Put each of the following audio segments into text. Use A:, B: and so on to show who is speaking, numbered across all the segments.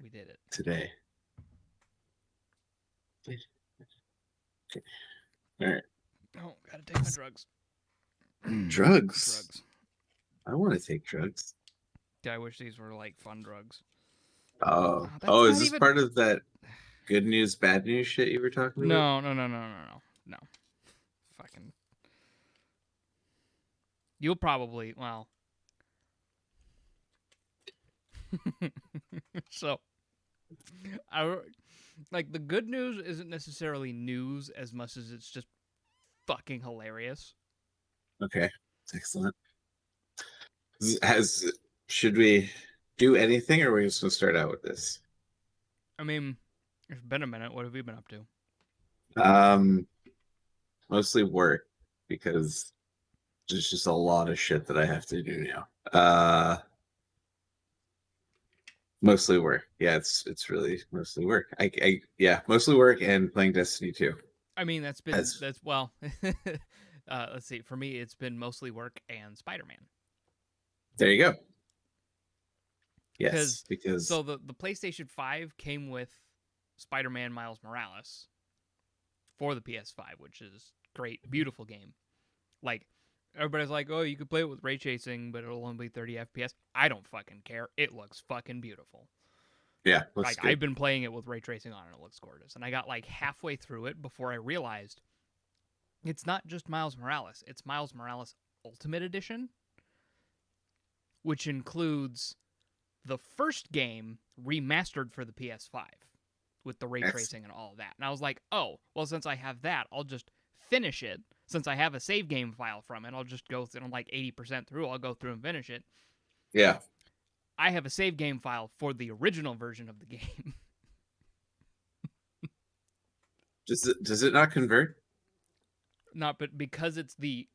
A: We did it.
B: today. Okay. All right.
A: Oh, gotta take my drugs.
B: Drugs.
A: Drugs.
B: I want to take drugs.
A: I wish these were like fun drugs.
B: Oh,
A: That's
B: is
A: not
B: this
A: even.
B: part of that good news, bad news shit you were talking about?
A: No. Fucking. You'll probably. Well. So. I, like, the good news isn't necessarily news as much as it's just fucking hilarious.
B: Okay, excellent. Has should we do anything, or are we just gonna start out with this?
A: I mean, it's been a minute. What have you been up to?
B: Um, Mostly work because there's just a lot of shit that I have to do now. Mostly work. Yeah, it's really mostly work. Yeah, mostly work and playing Destiny 2.
A: I mean,
B: As
A: well. Let's see. For me, it's been mostly work and Spider-Man.
B: there you go. Yes,
A: Because
B: because
A: so the PlayStation 5 came with Spider-Man Miles Morales for the PS5, which is great, beautiful game. Like, everybody's like, "Oh, you could play it with ray tracing, but it'll only be 30 FPS." I don't fucking care. It looks fucking beautiful.
B: yeah, looks
A: Like,
B: good.
A: I've been playing it with ray tracing on, and it looks gorgeous. And I got like halfway through it before I realized it's not just Miles Morales; it's Miles Morales Ultimate Edition, which includes the first game remastered for the PS5 with the ray
B: Ex-
A: tracing and all of that. And I was like, oh, well, since I have that, I'll just finish it. Since I have a save game file from it, I'll just go through, I'm like 80% through, I'll go through and finish it.
B: yeah.
A: I have a save game file for the original version of the game.
B: Does it not convert?
A: Not, but because it's the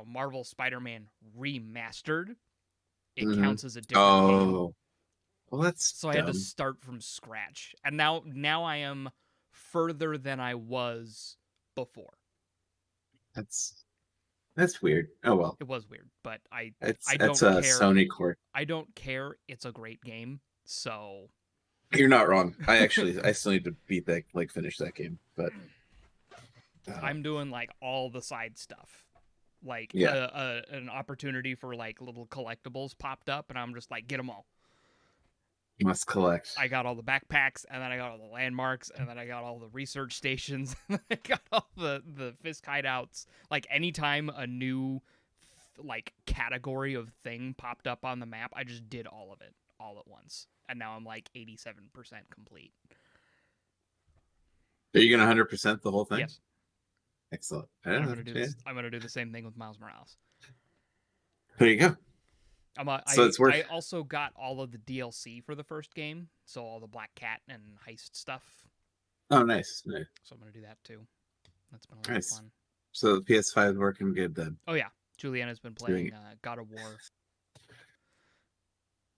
A: Marvel Spider-Man remastered, it
B: Mm-hmm.
A: counts as a different game.
B: Oh, well, that's
A: So I had to
B: dumb.
A: start from scratch. And now I am further than I was before.
B: That's that's weird. Oh well,
A: It was weird, but I
B: that's
A: don't
B: a
A: care.
B: Sony court.
A: I don't care. It's a great game. So
B: You're not wrong. I still need to beat that, like finish that game, but uh,
A: I'm doing like all the side stuff. Like
B: yeah,
A: an opportunity for like little collectibles popped up, and I'm just like, get them all.
B: must collect.
A: I got all the backpacks, and then I got all the landmarks, and then I got all the research stations, and I got all the Fisk hideouts. Like, anytime a new like category of thing popped up on the map, I just did all of it all at once, and now I'm like 87% complete.
B: Are you gonna 100% the whole thing?
A: Yes,
B: Excellent.
A: and I'm
B: Yeah,
A: gonna do
B: yeah.
A: this. I'm gonna do the same thing with Miles Morales.
B: There you go. So it's
A: I
B: work.
A: also got all of the DLC for the first game, so all the Black Cat and heist stuff.
B: Oh, nice, nice,
A: So I'm gonna do that too. That's been a lot of
B: nice.
A: fun.
B: So the PS5 is working good then.
A: Oh yeah, Juliana's been
B: Doing
A: playing God of War,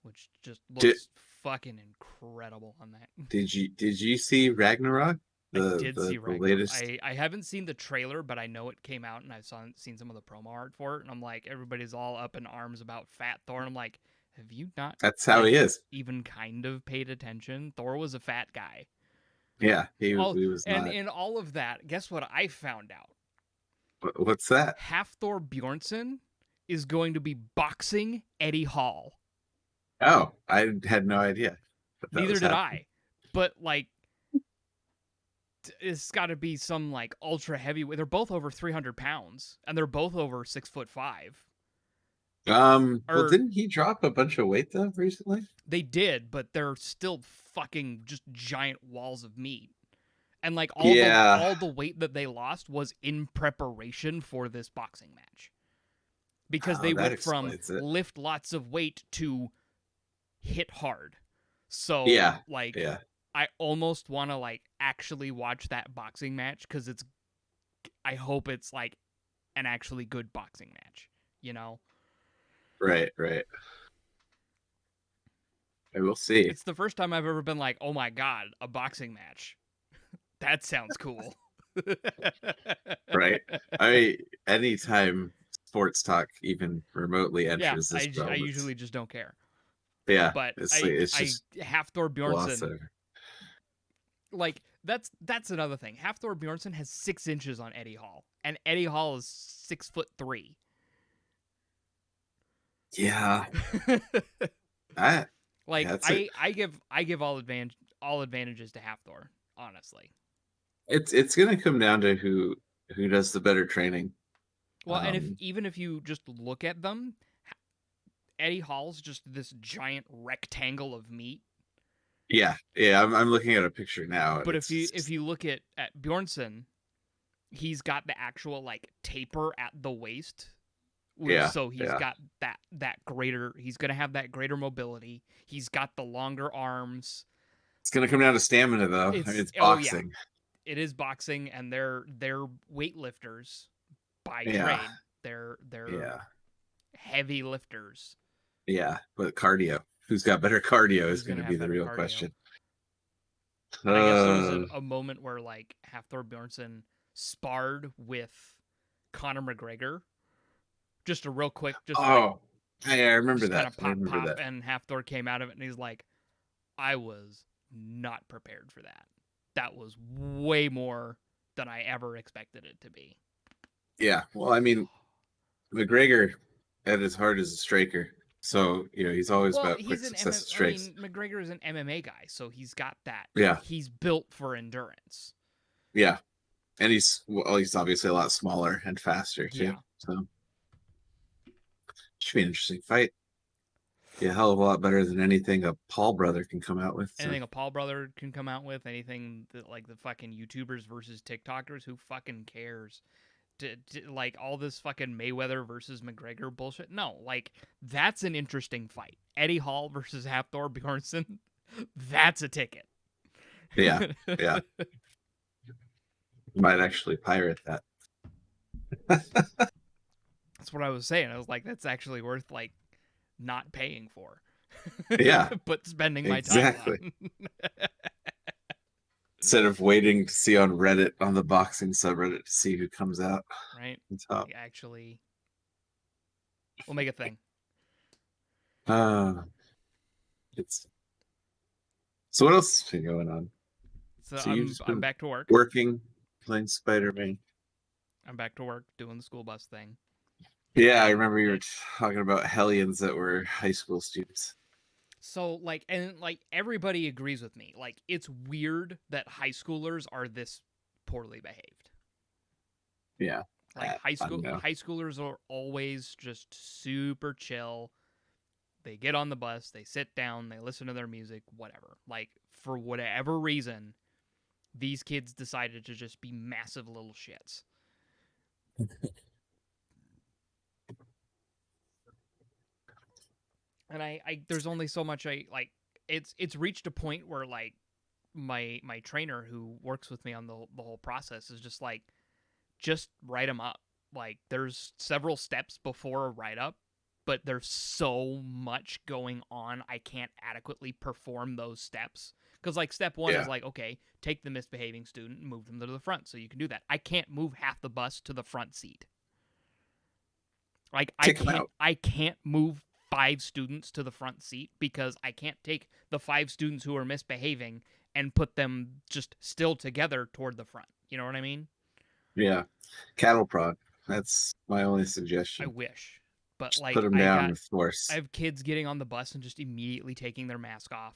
A: which just
B: Did
A: looks fucking incredible on that.
B: did you see Ragnarok?
A: I did see
B: The
A: Ragnarok.
B: latest.
A: I haven't seen the trailer, but I know it came out, and I've seen some of the promo art for it, and I'm like, everybody's all up in arms about Fat Thor, and I'm like, have you not
B: That's how
A: like
B: he is.
A: even kind of paid attention? Thor was a fat guy.
B: Yeah,
A: All
B: he was
A: and
B: not.
A: in all of that, guess what I found out?
B: What's that?
A: Hafthor Bjornsson is going to be boxing Eddie Hall.
B: Oh, I had no idea that
A: Neither
B: was
A: did
B: happening.
A: I. But like, it's got to be some like ultra heavyweight. They're both over 300 pounds, and they're both over 6'5".
B: Well,
A: Or
B: didn't he drop a bunch of weight though recently?
A: they did, but they're still fucking just giant walls of meat. And like
B: Yeah.
A: all the weight that they lost was in preparation for this boxing match. Because
B: Oh,
A: they
B: that
A: went from
B: explains it.
A: lift lots of weight to hit hard. So
B: Yeah.
A: like
B: Yeah.
A: I almost want to like actually watch that boxing match cuz I hope it's like an actually good boxing match, you know?
B: Right. Right. I will see.
A: It's the first time I've ever been like, "Oh my god, a boxing match." That sounds cool.
B: Right. I anytime sports talk even remotely
A: Yeah,
B: enters this
A: I
B: realm,
A: usually just don't care.
B: Yeah,
A: But
B: it's like
A: I
B: it's
A: I
B: just
A: Hafthor
B: gloss
A: Bjornsson,
B: over.
A: like that's another thing. Hafthor Bjornsson has 6 inches on Eddie Hall, and Eddie Hall is 6'3".
B: Yeah, that yeah,
A: Like
B: it's a
A: I give all advantages to Hafthor, honestly.
B: it's gonna come down to who does the better training.
A: Well, and if
B: Um,
A: even if you just look at them, Eddie Hall's just this giant rectangle of meat.
B: yeah, I'm looking at a picture now, and
A: But
B: it's
A: if you look at Bjornsson, he's got the actual like taper at the waist.
B: yeah,
A: So he's
B: yeah.
A: got that greater. He's gonna have that greater mobility. He's got the longer arms.
B: It's gonna come down to stamina, though. I mean,
A: It's
B: it's
A: oh yeah,
B: boxing.
A: it is boxing, and they're weightlifters by
B: Yeah,
A: trade. They're
B: yeah,
A: heavy lifters.
B: yeah. But cardio, who's got better cardio is
A: Who's
B: going
A: gonna
B: to be
A: have
B: the
A: better
B: real
A: cardio?
B: question.
A: And I guess there was
B: Uh,
A: a moment where like Hafthor Bjornsson sparred with Conor McGregor. Just a real quick,
B: oh, yeah, I remember
A: just kind
B: that.
A: of
B: I
A: pop
B: remember
A: pop,
B: that.
A: and Hafthor came out of it, and he's like, I was not prepared for that. That was way more than I ever expected it to be.
B: Yeah. Well, I mean, McGregor at his heart is a striker, so he's always
A: Well,
B: about quick
A: he's an
B: successive
A: I
B: strikes.
A: mean, McGregor is an MMA guy, so he's got that.
B: Yeah,
A: He's built for endurance.
B: yeah, and he's obviously a lot smaller and faster too.
A: Yeah.
B: So should be an interesting fight. Yeah, a hell of a lot better than anything a Paul brother can come out with. So
A: Anything a Paul brother can come out with, anything that like the fucking YouTubers versus TikTokers, who fucking cares? Like all this fucking Mayweather versus McGregor bullshit. No, like that's an interesting fight. Eddie Hall versus Hafthor Bjornsson. That's a ticket.
B: yeah, yeah, might actually pirate that.
A: That's what I was saying. I was like, that's actually worth like not paying for.
B: Yeah,
A: but spending my time
B: exactly.
A: on.
B: Instead of waiting to see on Reddit, on the boxing subreddit, to see who comes out
A: Right?
B: on top.
A: Actually, we'll make a thing.
B: It's so. What else has been going on?
A: So
B: So you've just
A: I'm
B: been
A: back to work.
B: working, playing Spider-Man.
A: I'm back to work doing the school bus thing.
B: Yeah, I remember you were talking about hellions that were high school students.
A: So like and like everybody agrees with me. Like it's weird that high schoolers are this poorly behaved.
B: Yeah,
A: Like
B: I know.
A: high schoolers are always just super chill. They get on the bus, they sit down, they listen to their music, whatever. Like for whatever reason, these kids decided to just be massive little shits. And I there's only so much I like. It's reached a point where like my trainer who works with me on the whole process is just like, just write them up. Like there's several steps before a write up, but there's so much going on, I can't adequately perform those steps. Because like step one is
B: Yeah,
A: like, okay, take the misbehaving student and move them to the front, so you can do that. I can't move half the bus to the front seat. Like
B: kick them out.
A: I can't move 5 students to the front seat because I can't take the 5 students who are misbehaving and put them just still together toward the front. You know what I mean?
B: Yeah, cattle prod. That's my only
A: I
B: suggestion.
A: wish. But
B: Just put
A: like
B: them down with force.
A: I have kids getting on the bus and just immediately taking their mask off.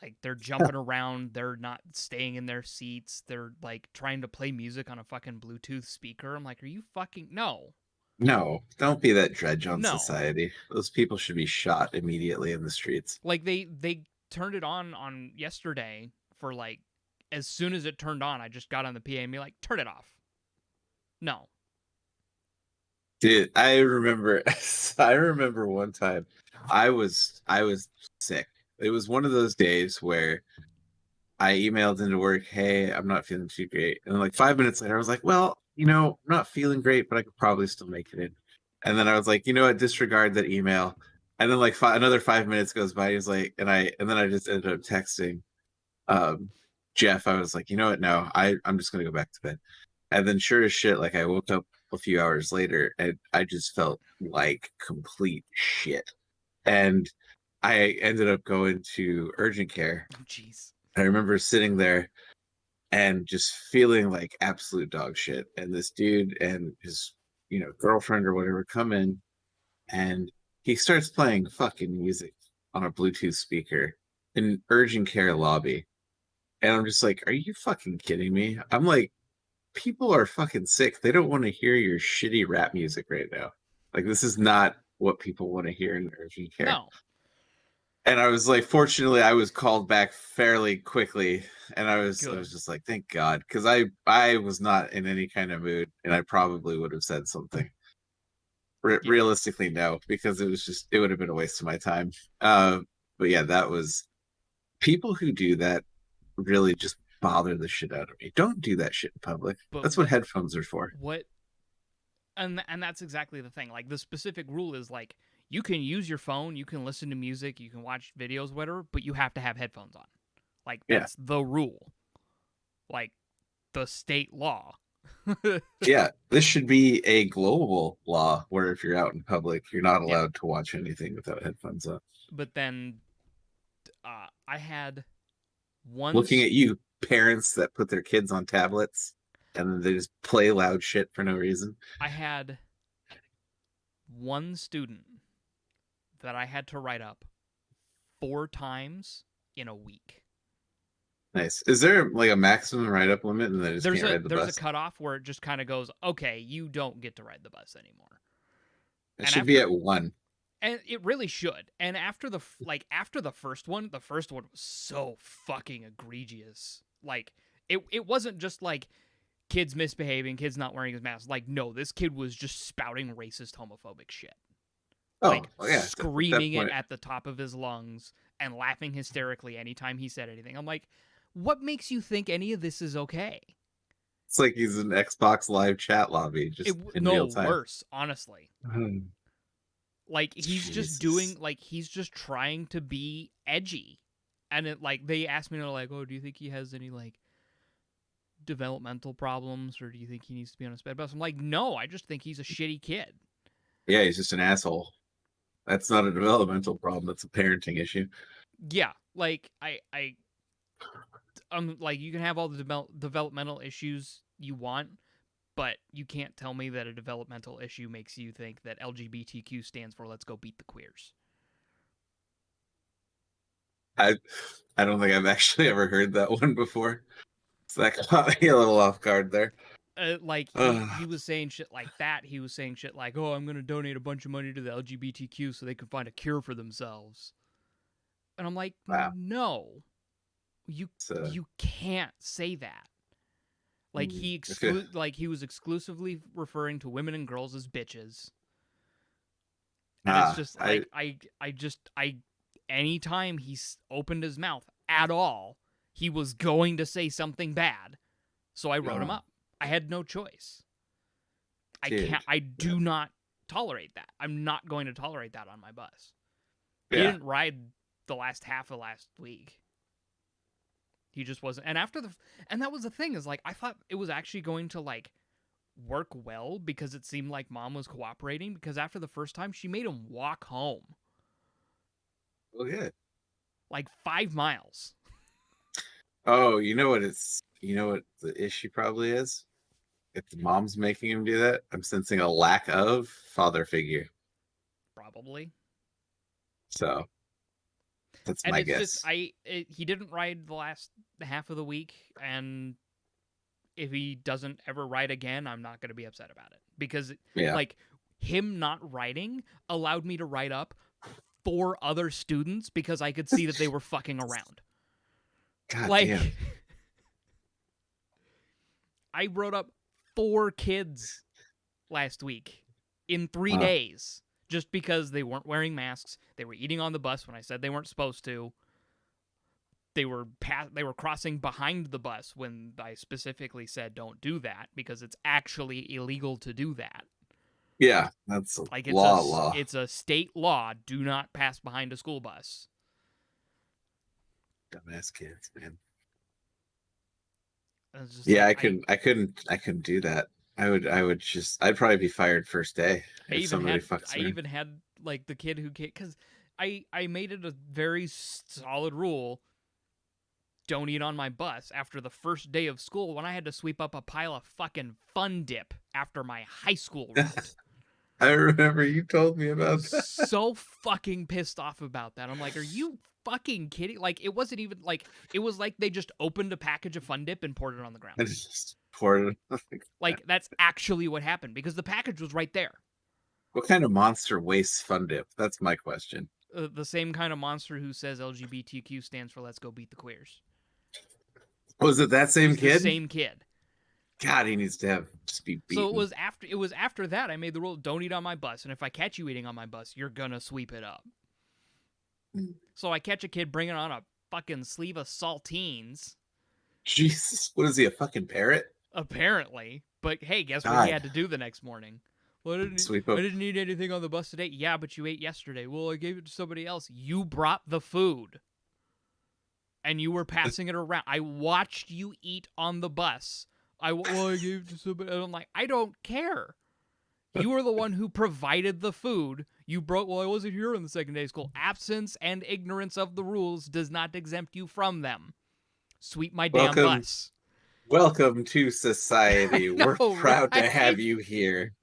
A: Like they're jumping around, they're not staying in their seats. They're like trying to play music on a fucking Bluetooth speaker. I'm like, "Are you fucking no."
B: No, don't be that dredge on
A: No.
B: society. Those people should be shot immediately in the streets.
A: Like they turned it on yesterday for like, as soon as it turned on, I just got on the PA and be like, turn it off. No.
B: Dude, I remember I remember one time I was sick. It was one of those days where I emailed into work, "Hey, I'm not feeling too great." And then like 5 minutes later, I was like, "Well, I'm not feeling great, but I could probably still make it in." And then I was like, "You know what? Disregard that email." And then like another 5 minutes goes by. He's like, and then I just ended up texting um, Jeff. I was like, "You know what? No, I'm just gonna go back to bed." And then sure as shit, like I woke up a few hours later and I just felt like complete shit. And I ended up going to urgent care.
A: Oh, jeez.
B: I remember sitting there and just feeling like absolute dog shit. And this dude and his, girlfriend or whatever come in, and he starts playing fucking music on a Bluetooth speaker in urgent care lobby. And I'm just like, are you fucking kidding me? I'm like, people are fucking sick. They don't want to hear your shitty rap music right now. Like, this is not what people want to hear in urgent care.
A: No.
B: And I was like, fortunately, I was called back fairly quickly, and I was
A: Good.
B: just like, thank God, because I was not in any kind of mood, and I probably would have said something.
A: Yeah.
B: Realistically, no, because it would have been a waste of my time. But yeah, that was people who do that really just bother the shit out of me. Don't do that shit in public.
A: But
B: That's what headphones are for.
A: what and that's exactly the thing. Like, the specific rule is like, you can use your phone, you can listen to music, you can watch videos, whatever, but you have to have headphones on. Like,
B: Yeah.
A: that's the rule. Like, the state law.
B: Yeah, this should be a global law where if you're out in public, you're not
A: Yeah.
B: allowed to watch anything without headphones on.
A: But then I had one
B: Looking at you, parents that put their kids on tablets and then they just play loud shit for no reason.
A: I had one student that I had to write up 4 times in a week.
B: Nice. Is there like a maximum write-up limit, and they just can't ride the
A: There's
B: bus?
A: a cutoff where it just kind of goes, okay, you don't get to ride the bus anymore.
B: It should be at 1.
A: And it really should. And after the first one was so fucking egregious. Like, it wasn't just like kids misbehaving, kids not wearing his mask. Like, no, this kid was just spouting racist, homophobic shit.
B: Oh,
A: Like,
B: yeah,
A: screaming it at the top of his lungs and laughing hysterically anytime he said anything. I'm like, what makes you think any of this is okay?
B: It's like he's in Xbox Live chat lobby, just in real time.
A: Worse, honestly. Like, he's just doing, like, he's just trying to be edgy. And it, like, they asked me, like, oh, do you think he has any, like, developmental problems, or do you think he needs to be on a sped bus? I'm like, no, I just think he's a shitty kid.
B: Yeah, he's just an asshole. That's not a developmental problem. That's a parenting issue.
A: Yeah, like, like, you can have all the developmental issues you want, but you can't tell me that a developmental issue makes you think that LGBTQ stands for let's go beat the queers.
B: I don't think I've actually ever heard that one before. So that caught me a little off guard there.
A: Like, he was saying shit like that. He was saying shit like, oh, I'm going to donate a bunch of money to the LGBTQ so they can find a cure for themselves. And I'm like, wow. No. You can't say that. Like, he was exclusively referring to women and girls as bitches. And it's just like, I anytime he opened his mouth at all, he was going to say something bad. So I wrote him up. I had no choice. I do not tolerate that. I'm not going to tolerate that on my bus. Yeah. He didn't ride the last half of last week. He just wasn't. And and that was the thing, is like, I thought it was actually going to like work well because it seemed like mom was cooperating, because after the first time she made him walk home.
B: Oh, yeah.
A: Like 5 miles.
B: Oh, you know what the issue probably is? If the mom's making him do that, I'm sensing a lack of father figure.
A: Probably.
B: So that's my guess.
A: He didn't ride the last half of the week, and if he doesn't ever ride again, I'm not going to be upset about it, because like, him not riding allowed me to write up 4 other students because I could see that they were fucking around.
B: God damn.
A: I wrote up 4 kids last week in 3 days just because they weren't wearing masks. They were eating on the bus when I said they weren't supposed to. They were crossing behind the bus when I specifically said don't do that, because it's actually illegal to do that.
B: Yeah, that's
A: like,
B: law.
A: It's a state law. Do not pass behind a school bus.
B: Dumbass kids, man.
A: Yeah,
B: like, I couldn't do that. I'd probably be fired first day if somebody fucks me.
A: I even had like the kid who, because I made it a very solid rule. Don't eat on my bus after the first day of school when I had to sweep up a pile of fucking Fun Dip after my high school route.
B: I remember you told me
A: I
B: about
A: was
B: that.
A: so fucking pissed off about that. I'm like, are you fucking kidding? Like, it wasn't even like, it was like they just opened a package of Fun Dip and poured it on the ground.
B: I just poured it.
A: Like, that's actually what happened because the package was right there.
B: What kind of monster wastes Fun Dip? That's my question.
A: The same kind of monster who says LGBTQ stands for Let's Go Beat the Queers.
B: Was it that same
A: He's
B: kid?
A: the same kid.
B: God, he needs to just be beaten.
A: So it was after that I made the rule: don't eat on my bus, and if I catch you eating on my bus, you're gonna sweep it up. So I catch a kid bringing on a fucking sleeve of saltines.
B: Jesus, what is he, a fucking parrot?
A: Apparently. But hey, guess what
B: God.
A: he had to do the next morning? Well, I
B: Sweep up.
A: didn't eat anything on the bus today. Yeah, but you ate yesterday. Well, I gave it to somebody else. You brought the food. And you were passing it around. I watched you eat on the bus. I gave it to somebody. And I'm like, I don't care. You were the one who provided the food. You broke, well, I wasn't here on the second day of school. Absence and ignorance of the rules does not exempt you from them. Sweep my damn bus.
B: Welcome to society.
A: Know,
B: We're proud to
A: right?
B: have you here.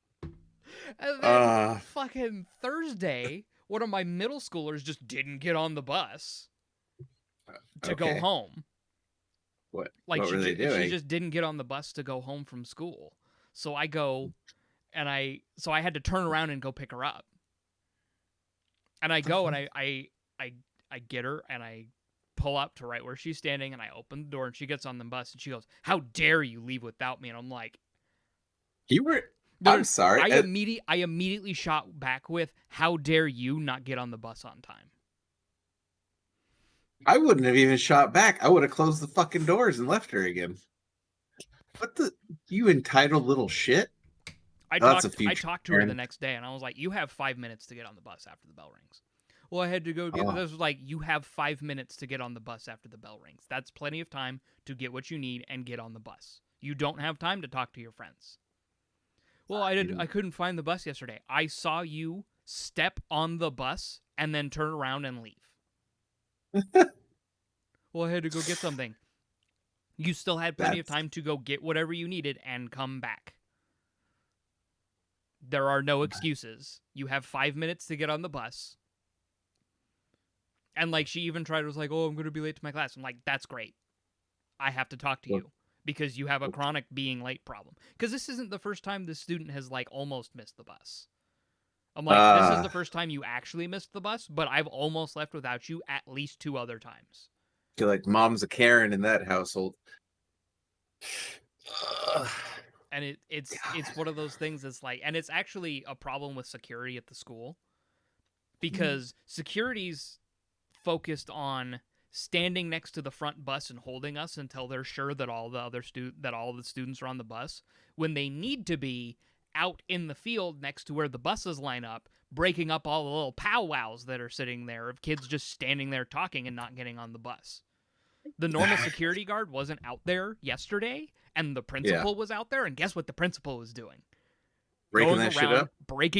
A: And then fucking Thursday, one of my middle schoolers just didn't get on the bus to go home.
B: What?
A: Like,
B: what were they doing?
A: She just didn't get on the bus to go home from school. So I go, and I had to turn around and go pick her up. And I go and I get her and I pull up to right where she's standing and I open the door and she gets on the bus and she goes, "How dare you leave without me?" And I'm like,
B: you were. I'm sorry.
A: I immediately shot back with, "How dare you not get on the bus on time?"
B: I wouldn't have even shot back. I would have closed the fucking doors and left her again. What the? You entitled little shit.
A: I talked to her the next day and I was like, "You have 5 minutes to get on the bus after the bell rings." Well, I had to go get. This was like, you have 5 minutes to get on the bus after the bell rings. That's plenty of time to get what you need and get on the bus. You don't have time to talk to your friends. Well, I couldn't find the bus yesterday. I saw you step on the bus and then turn around and leave. Well, I had to go get something. You still had plenty of time to go get whatever you needed and come back. There are no excuses. You have 5 minutes to get on the bus. And like, she even tried, was like, "Oh, I'm going to be late to my class." I'm like, "That's great. I have to talk to you because you have a chronic being late problem." Because this isn't the first time this student has like almost missed the bus. I'm like, this is the first time you actually missed the bus, but I've almost left without you at least 2 other times.
B: You're like, mom's a Karen in that household.
A: And it's one of those things that's like, and it's actually a problem with security at the school because security's focused on standing next to the front bus and holding us until they're sure that all the students are on the bus, when they need to be out in the field next to where the buses line up, breaking up all the little powwows that are sitting there of kids just standing there talking and not getting on the bus. The normal security guard wasn't out there yesterday, and the principal was out there, and guess what the principal was doing?
B: Breaking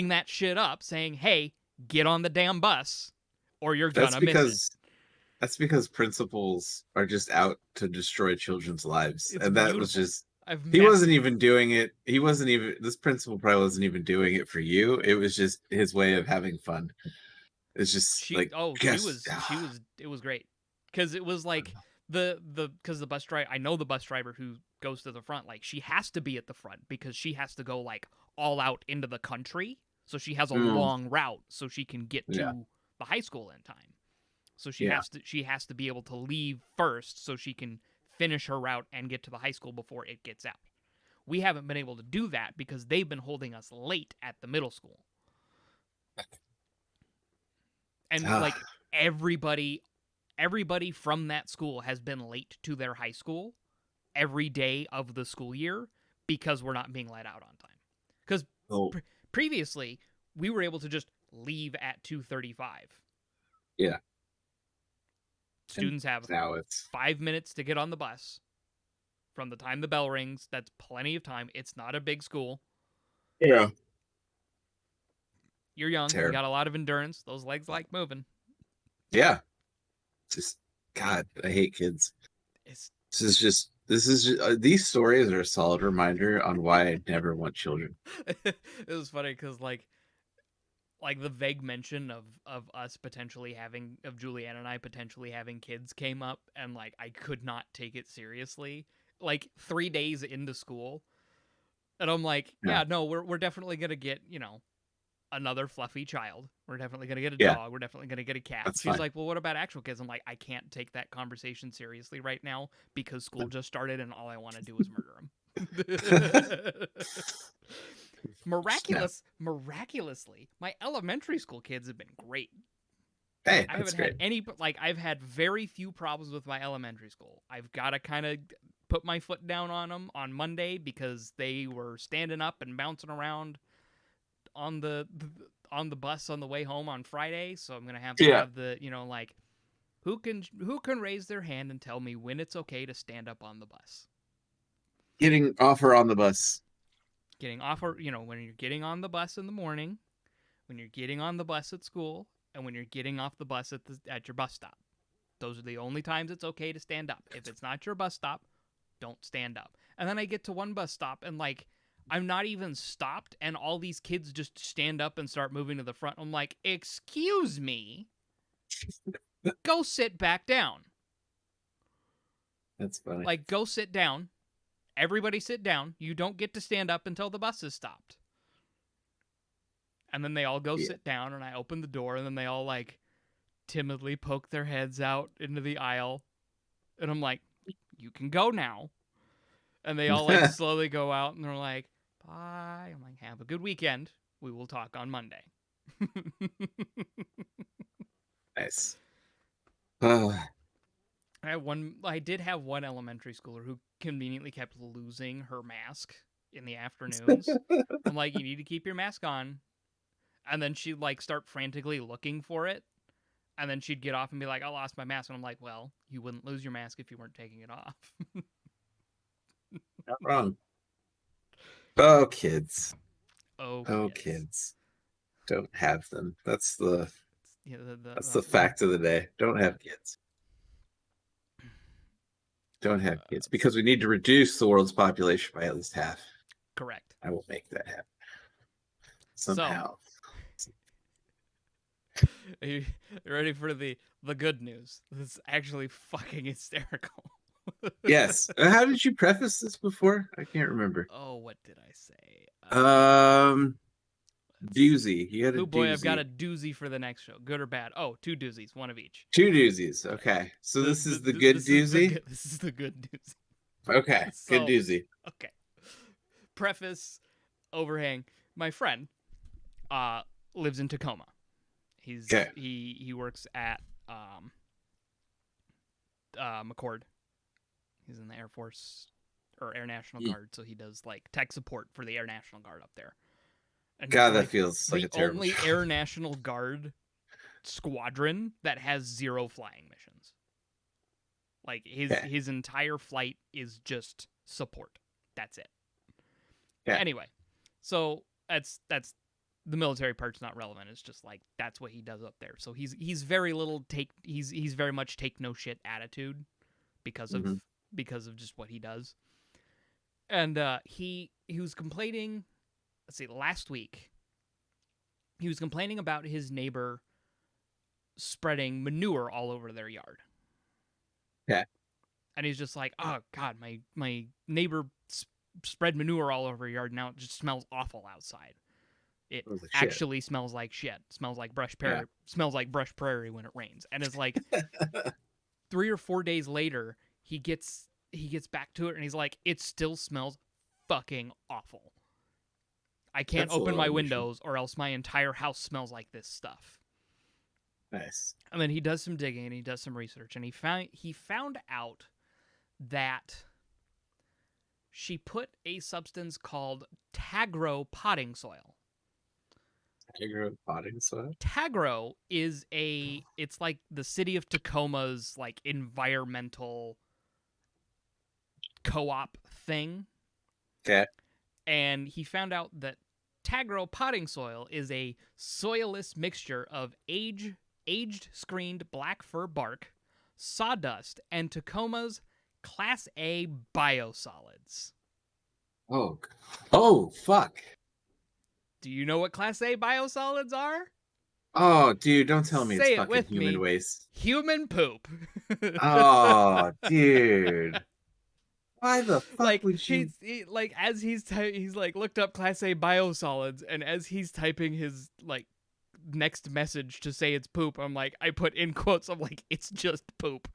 B: that shit up,
A: saying, "Hey, get on the damn bus, or you're gonna miss it."
B: That's because principals are just out to destroy children's lives.
A: It's
B: and that
A: beautiful.
B: was just, he wasn't even doing it. This principal probably wasn't even doing it for you. It was just his way of having fun. It's just it was great. Because it was like because the bus driver, I know the bus driver who goes to the front, like, she has to be at the front because she has to go like all out into the country. So she has a long route so she can get to the high school in time. So she has to be able to leave first so she can finish her route and get to the high school before it gets out. We haven't been able to do that because they've been holding us late at the middle school. And like everybody from that school has been late to their high school every day of the school year because we're not being let out on time. Because previously we were able to just leave at 2:35. Yeah.
A: Students have 5 minutes to get on the bus from the time the bell rings. That's plenty of time. It's not a big school.
B: Yeah.
A: You're young. You got a lot of endurance. Those legs like moving.
B: Yeah. Just God, I hate kids.
A: It's
B: These stories are a solid reminder on why I never want children.
A: it was funny because like the vague mention of us potentially having of Julianne and I potentially having kids came up, and like I could not take it seriously. Like 3 days into school, and I'm like,
B: Yeah.
A: yeah, no, we're definitely gonna get another fluffy child. We're definitely gonna get a
B: Yeah,
A: dog. We're definitely gonna get a cat.
B: that's
A: She's
B: fine.
A: like, well, what about actual kids? I'm like, I can't take that conversation seriously right now because school just started, and all I want to do is murder them.
B: Snap.
A: Miraculously, my elementary school kids have been great.
B: Hey,
A: I
B: that's
A: haven't had
B: great.
A: any, like, I've had very few problems with my elementary school. I've got to kind of put my foot down on them on Monday because they were standing up and bouncing around on the bus on the way home on Friday. So I'm gonna have to
B: Yeah.
A: have the like who can raise their hand and tell me when it's okay to stand up on the bus.
B: Getting off or on the bus.
A: Getting off, or when you're getting on the bus in the morning, when you're getting on the bus at school, and when you're getting off the bus at your bus stop. Those are the only times it's okay to stand up. If it's not your bus stop, don't stand up. And then I get to one bus stop and like I'm not even stopped and all these kids just stand up and start moving to the front. I'm like, "Excuse me. Go sit back down."
B: That's funny.
A: Like go sit down. Everybody sit down. You don't get to stand up until the bus is stopped. And then they all go
B: Yeah.
A: sit down and I open the door and then they all like timidly poke their heads out into the aisle. And I'm like, "You can go now." And they all like slowly go out and they're like, "Bye." I'm like, "Have a good weekend. We will talk on Monday."
B: Nice. Oh,
A: I did have one elementary schooler who conveniently kept losing her mask in the afternoons. I'm like, "You need to keep your mask on." And then she'd like start frantically looking for it. And then she'd get off and be like, "I lost my mask." And I'm like, "Well, you wouldn't lose your mask if you weren't taking it off."
B: not wrong. Oh, kids.
A: Oh,
B: Oh,
A: kids.
B: kids. Don't have them. That's the
A: Yeah,
B: that's the fact of the day. Don't have kids. Don't have kids because we need to reduce the world's population by at least half.
A: correct.
B: I will make that happen
A: So,
B: somehow.
A: are you ready for the good news? This is actually fucking hysterical.
B: Yes. How did you preface this before? I can't remember.
A: Oh, what did I say?
B: Doozy. You had a
A: Oh boy, I've got a
B: doozy.
A: doozy for the next show. Good or bad? Oh, two doozies, one of each.
B: Two doozies.
A: Yeah.
B: Okay. So this is the good
A: This is the
B: doozy.
A: good. This is the good news.
B: Okay. Good
A: So,
B: doozy.
A: okay. Preface, overhang. My friend, lives in Tacoma.
B: Okay.
A: He works at McCord. He's in the Air Force or Air National Guard, so he does like tech support for the Air National Guard up there. And he's
B: God, that
A: like
B: feels like
A: the
B: a terrible
A: only
B: job.
A: Air National Guard squadron that has 0 flying missions. Like his entire flight is just support. That's it.
B: Yeah.
A: Anyway, so that's the military part's not relevant. It's just like that's what he does up there. So he's very little he's very much take no shit attitude because of just what he does. And he was complaining, let's see, last week. He was complaining about his neighbor spreading manure all over their yard.
B: Yeah.
A: And he's just like, "Oh god, my neighbor spread manure all over her yard. Now it just smells awful outside. It actually smells like shit. Smells like brush prairie.
B: Yeah.
A: Smells like brush prairie when it rains." And it's like 3 or 4 days later, he gets back to it and he's like, "It still smells fucking awful. I can't
B: That's
A: open my windows or else my entire house smells like this stuff."
B: Nice.
A: And then he does some digging and he does some research and he found out that she put a substance called Tagro potting soil.
B: Tagro potting soil?
A: Tagro is it's like the city of Tacoma's like environmental co-op thing.
B: Okay.
A: And he found out that Tagro potting soil is a soilless mixture of aged screened black fur bark, sawdust, and Tacoma's Class A biosolids.
B: Oh, fuck.
A: Do you know what Class A biosolids are?
B: Oh, dude, don't tell me it's
A: Say it
B: fucking
A: with
B: human
A: me.
B: waste.
A: Human poop.
B: Oh, dude. Why the fuck
A: Like
B: would you?
A: like as he's like looked up Class A biosolids, and as he's typing his like next message to say it's poop, I'm like, I put in quotes, I'm like, it's just poop.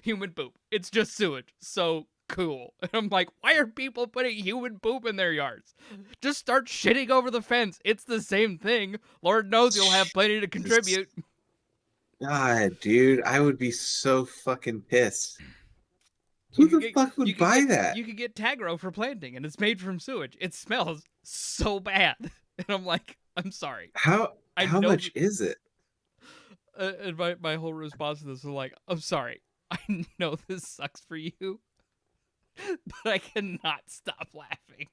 A: Human poop. It's just sewage. So cool. And I'm like, why are people putting human poop in their yards? Just start shitting over the fence. It's the same thing. Lord knows you'll have plenty to contribute.
B: God, dude, I would be so fucking pissed. Who the fuck would buy that?
A: You could get Tagro for planting, and it's made from sewage. It smells so bad. And I'm like, I'm sorry.
B: How much is it?
A: And my whole response to this was like, I'm sorry. I know this sucks for you, but I cannot stop laughing.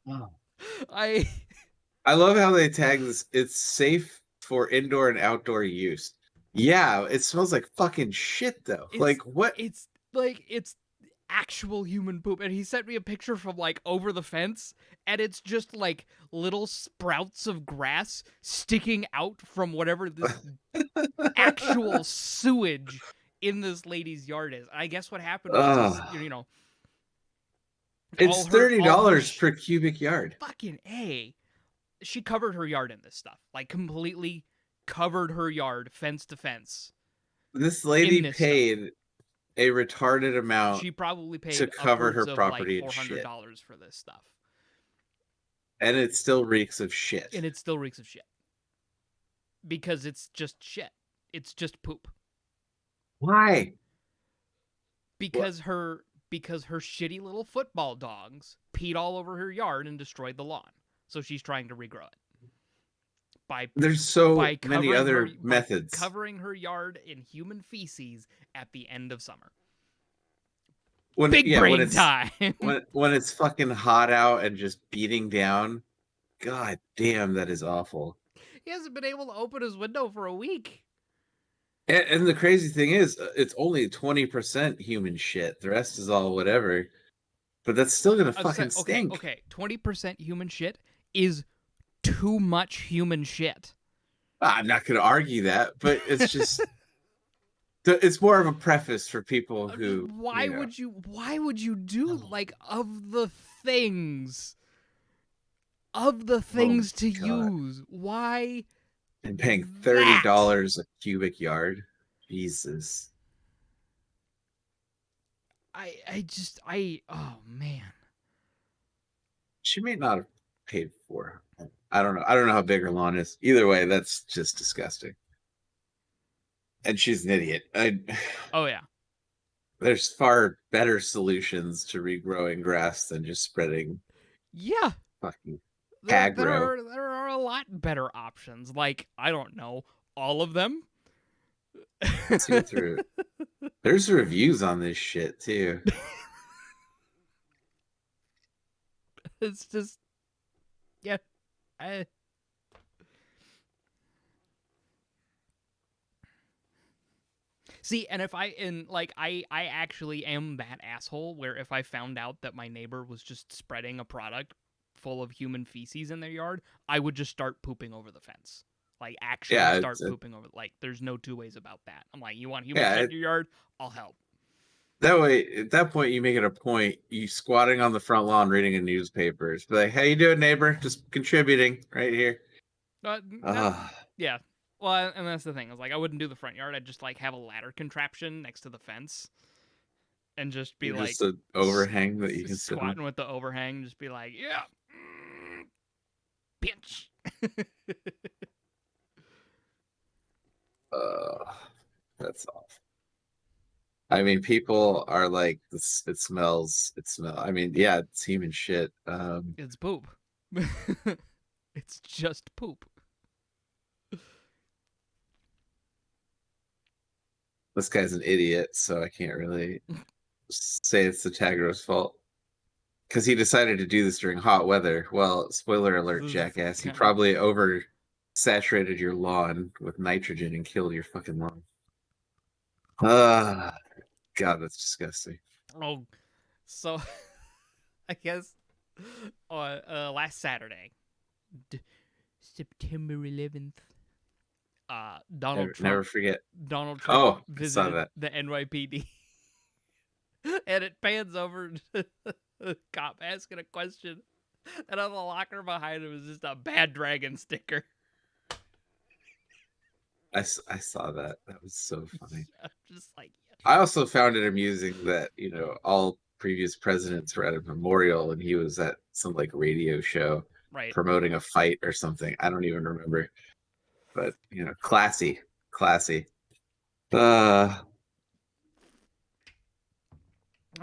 B: Oh.
A: I
B: love how they tag this. It's safe for indoor and outdoor use. Yeah, it smells like fucking shit though. Like what?
A: It's actual human poop. And he sent me a picture from like over the fence, and it's just like little sprouts of grass sticking out from whatever this actual sewage in this lady's yard is. I guess what happened was, you know,
B: it's $30 per cubic yard.
A: Fucking A. She covered her yard in this stuff. Like completely covered her yard fence to fence.
B: This lady paid a retarded amount.
A: She probably paid
B: to cover her property
A: like
B: $400
A: for this stuff.
B: And it still reeks of shit.
A: Because it's just shit. It's just poop.
B: Why?
A: Because her shitty little football dogs peed all over her yard and destroyed the lawn. So she's trying to regrow it.
B: There's so many other methods.
A: Covering her yard in human feces at the end of summer.
B: Big brain time. when it's fucking hot out and just beating down. God damn, that is awful.
A: He hasn't been able to open his window for a week.
B: And the crazy thing is, it's only 20% human shit. The rest is all whatever. But that's still gonna fucking stink.
A: Okay, 20% human shit is too much human shit.
B: I'm not going to argue that, but it's just it's more of a preface for people who
A: why would you do like of the things to use, why?
B: And paying $30 a cubic yard. Jesus.
A: Oh man.
B: She may not have paid for it. I don't know. I don't know how big her lawn is. Either way, that's just disgusting. And she's an idiot.
A: Oh yeah.
B: There's far better solutions to regrowing grass than just spreading.
A: Yeah.
B: Fucking
A: aggro. There are a lot better options. Like, I don't know, all of them.
B: Let's go through it. There's reviews on this shit too.
A: It's just, yeah. See, and if I actually am that asshole where if I found out that my neighbor was just spreading a product full of human feces in their yard, I would just start pooping over the fence. Like, actually start pooping over. Like, there's no two ways about that. I'm like, you want human shit in your yard? I'll help.
B: That way, at that point, you make it a point. You squatting on the front lawn reading a newspaper. It's like, how you doing, neighbor? Just contributing right here.
A: Yeah. Well, and that's the thing. I was like, I wouldn't do the front yard. I'd just like have a ladder contraption next to the fence, and just be like,
B: just an overhang that you can
A: squatting with the overhang. Just be like, yeah, pinch.
B: That's awful. I mean, people are like, it smells. I mean, yeah, it's human shit.
A: It's poop. It's just poop.
B: This guy's an idiot, so I can't really say it's the Tagro's fault. Because he decided to do this during hot weather. Well, spoiler alert, jackass. He probably saturated your lawn with nitrogen and killed your fucking lawn. Ah, God, that's disgusting.
A: Oh, so I guess on last Saturday, September 11th, Donald
B: Never
A: Trump
B: forget.
A: Donald Trump
B: Oh, I saw
A: visited
B: that.
A: the NYPD, and it pans over to the cop asking a question, and on the locker behind him is just a Bad Dragon sticker.
B: I saw that. That was so funny.
A: I'm just like,
B: I also found it amusing that, all previous presidents were at a memorial and he was at some like radio show
A: right.
B: promoting a fight or something. I don't even remember. But, classy. Classy. Uh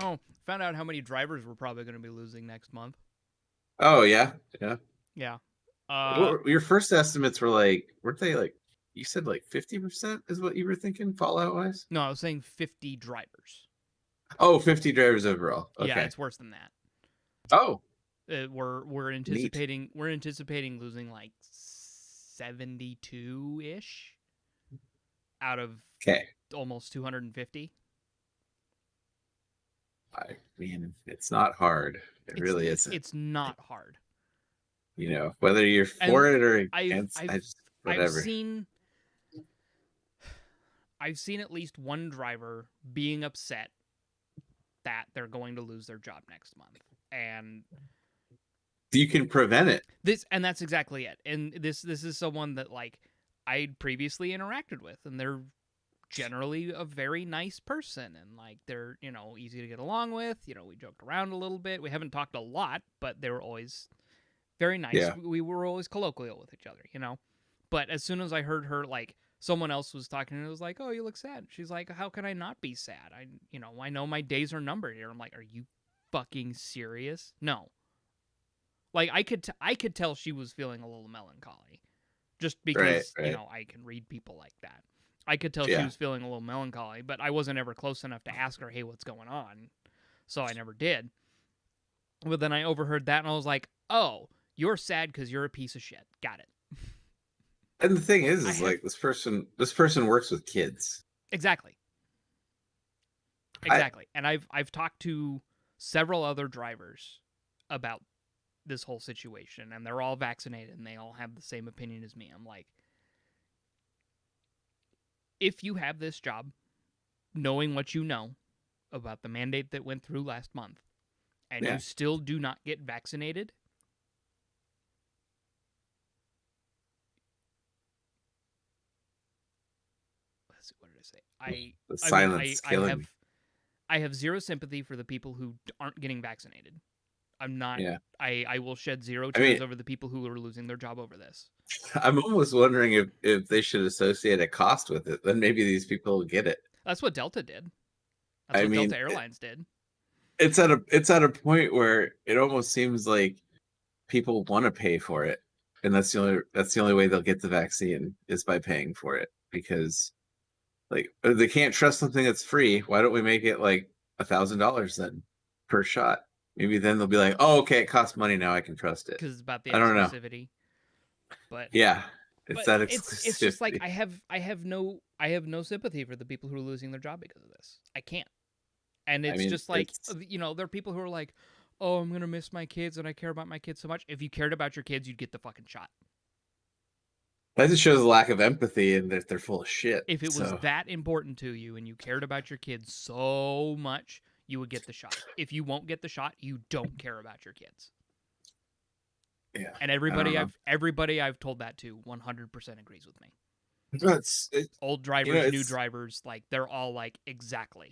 A: Oh, found out how many drivers we're probably going to be losing next month.
B: oh yeah. Yeah.
A: Yeah.
B: Your first estimates were like, weren't they like, you said like 50% is what you were thinking Fallout wise?
A: No, I was saying 50 drivers.
B: Oh, 50 drivers overall.
A: Yeah,
B: Okay.
A: it's worse than that.
B: Oh,
A: We're
B: neat.
A: anticipating losing like 72 ish out of
B: Okay.
A: almost 250.
B: I mean, it's not hard. It really isn't.
A: It's not hard.
B: Whether you're
A: And
B: for it or
A: I've
B: against,
A: I've
B: I just
A: I've
B: whatever.
A: seen at least one driver being upset that they're going to lose their job next month. And
B: You can prevent it.
A: that's exactly it. And this is someone that like I'd previously interacted with, and they're generally a very nice person, and like they're easy to get along with. We joked around a little bit. We haven't talked a lot, but they were always very nice.
B: Yeah.
A: We were always colloquial with each other. But as soon as I heard her, like someone else was talking, and it was like, "Oh, you look sad." She's like, "How can I not be sad? I know my days are numbered here." I'm like, "Are you fucking serious?" No. Like I could tell she was feeling a little melancholy, just because
B: Right.
A: I can read people like that. I could tell she
B: Yeah.
A: was feeling a little melancholy, but I wasn't ever close enough to ask her, "Hey, what's going on?" So I never did. But then I overheard that, and I was like, "Oh, you're sad because you're a piece of shit. Got it."
B: And the thing is like this person works with kids.
A: Exactly. And I've talked to several other drivers about this whole situation, and they're all vaccinated, and they all have the same opinion as me. I'm like, if you have this job, knowing what you know about the mandate that went through last month, and you still do not get vaccinated, let's see, what did I say?
B: The silence is killing me.
A: I have zero sympathy for the people who aren't getting vaccinated. I'm not.
B: Yeah.
A: I will shed zero tears over the people who are losing their job over this.
B: I'm almost wondering if they should associate a cost with it. Then maybe these people will get it.
A: That's what Delta did. That's what Delta Airlines did.
B: It's at a point where it almost seems like people want to pay for it, and that's the only way they'll get the vaccine is by paying for it, because like they can't trust something that's free. Why don't we make it like $1,000 then per shot? Maybe then they'll be like, oh, okay, it costs money now, I can trust it.
A: Because it's about the
B: I don't know.
A: exclusivity. But
B: yeah, it's that exclusivity.
A: It's just like I have no sympathy for the people who are losing their job because of this. I can't. And it's just like there are people who are like, "Oh, I'm gonna miss my kids, and I care about my kids so much." If you cared about your kids, you'd get the fucking shot.
B: That just shows a lack of empathy, and they're full of shit.
A: If it was that important to you and you cared about your kids so much, you would get the shot. If you won't get the shot, you don't care about your kids.
B: Yeah.
A: And everybody I've told that to 100% agrees with me. Old drivers, new drivers, like they're all like, exactly.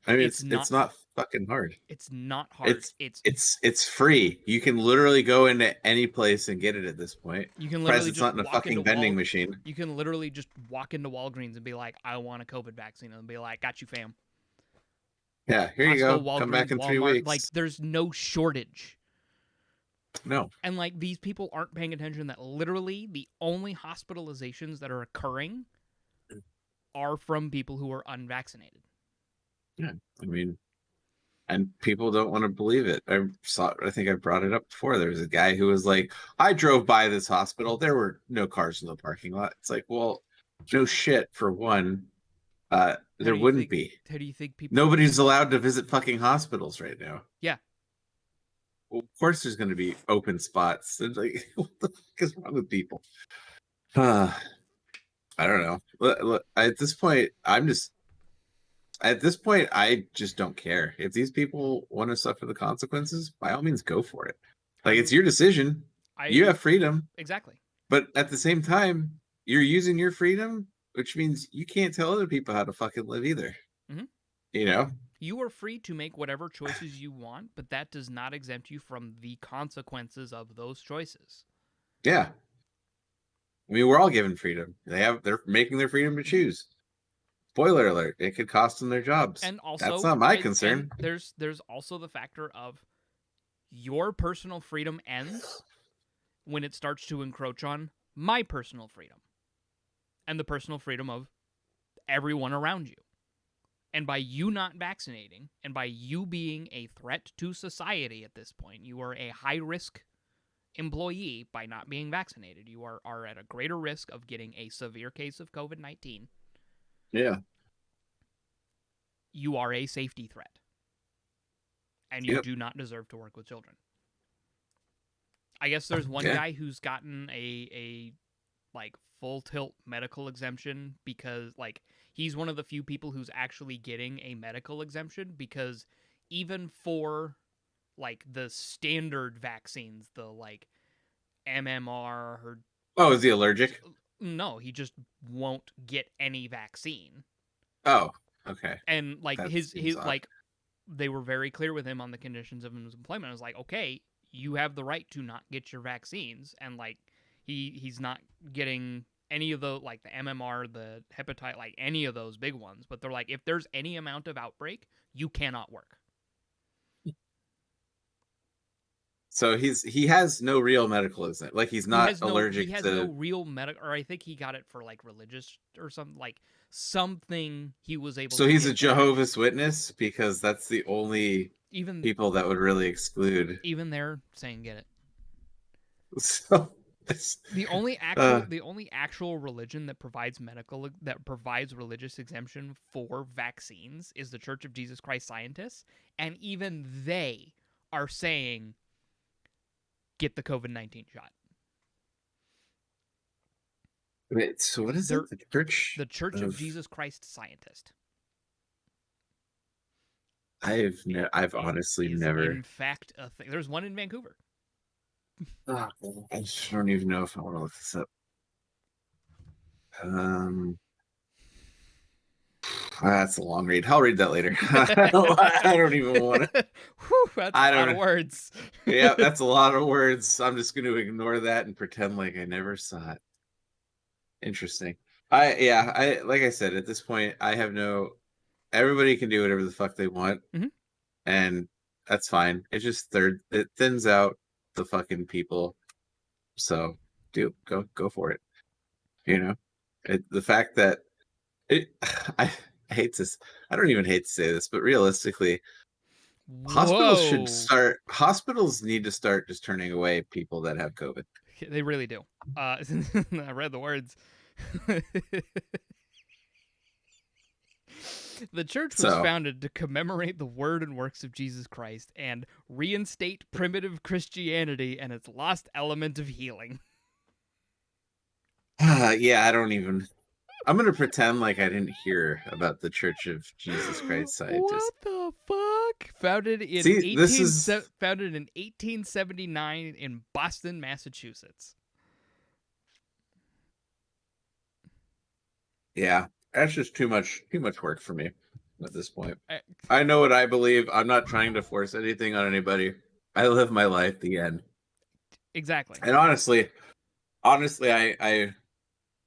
B: I mean, it's not fucking hard.
A: It's not hard.
B: It's free. You can literally go into any place and get it at this point.
A: You can literally
B: it's not in a fucking vending machine.
A: You can literally just walk into Walgreens and be like, "I want a COVID vaccine," and be like, "Got you, fam."
B: Yeah, here you go. Come back in 3 weeks.
A: Like, there's no shortage.
B: No.
A: And like these people aren't paying attention that literally the only hospitalizations that are occurring are from people who are unvaccinated.
B: Yeah, I mean, and people don't want to believe it. I think I brought it up before. There was a guy who was like, I drove by this hospital. There were no cars in the parking lot. It's like, well, no shit, for one. There wouldn't be.
A: How do you think people?
B: Nobody's allowed to visit fucking hospitals right now.
A: Yeah.
B: Well, of course, there's going to be open spots. It's like, what the fuck is wrong with people? I don't know. Look, at this point, I just don't care. If these people want to suffer the consequences, by all means, go for it. Like, it's your decision. You have freedom.
A: Exactly.
B: But at the same time, you're using your freedom, which means you can't tell other people how to fucking live either.
A: Mm-hmm.
B: You know?
A: You are free to make whatever choices you want, but that does not exempt you from the consequences of those choices.
B: Yeah. I mean, we're all given freedom. They're making their freedom to choose. Spoiler alert, it could cost them their jobs.
A: And also,
B: that's not my concern.
A: There's also the factor of your personal freedom ends when it starts to encroach on my personal freedom and the personal freedom of everyone around you. And by you not vaccinating, and by you being a threat to society at this point, you are a high-risk employee by not being vaccinated. You are at a greater risk of getting a severe case of COVID-19.
B: Yeah.
A: You are a safety threat. And you do not deserve to work with children. I guess there's one guy who's gotten a like full tilt medical exemption because like he's one of the few people who's actually getting a medical exemption, because even for like the standard vaccines, the like MMR or
B: is he allergic?
A: No, he just won't get any vaccine.
B: Oh, okay.
A: And like his like they were very clear with him on the conditions of his employment. I was like, okay, you have the right to not get your vaccines, and like he's not getting any of the like the MMR, the hepatitis, like any of those big ones. But they're like, if there's any amount of outbreak, you cannot work.
B: So he has no real medical exemption. Like he's not allergic.
A: He has no real medical, or I think he got it for like religious or something, like something he was able.
B: So he's a Jehovah's Witness, because that's the only
A: even
B: people that would really exclude.
A: Even they're saying get it.
B: So
A: the only actual religion that provides religious exemption for vaccines is the Church of Jesus Christ Scientists, and even they are saying get the COVID-19 shot.
B: Wait, so what is it?
A: The Church of Jesus Christ Scientist.
B: I've honestly never.
A: In fact, a thing. There's one in Vancouver.
B: I just don't even know if I want to look this up. That's a long read. I'll read that later. I don't even want to.
A: That's a lot of words.
B: Yeah, that's a lot of words. I'm just going to ignore that and pretend like I never saw it. Interesting. Like I said, at this point, I have no. Everybody can do whatever the fuck they want, and that's fine. It just it thins out the fucking people. So, go for it. You know, the fact that I hate this. I don't even hate to say this, but realistically, hospitals need to start just turning away people that have COVID.
A: They really do. I read the words. The church was founded to commemorate the word and works of Jesus Christ and reinstate primitive Christianity and its lost element of healing.
B: Yeah, I don't even. I'm gonna pretend like I didn't hear about the Church of Jesus Christ Scientists.
A: What the fuck? Founded in 1879 in Boston, Massachusetts.
B: Yeah, that's just too much work for me at this point. I know what I believe. I'm not trying to force anything on anybody. I live my life. The end.
A: Exactly.
B: And honestly, I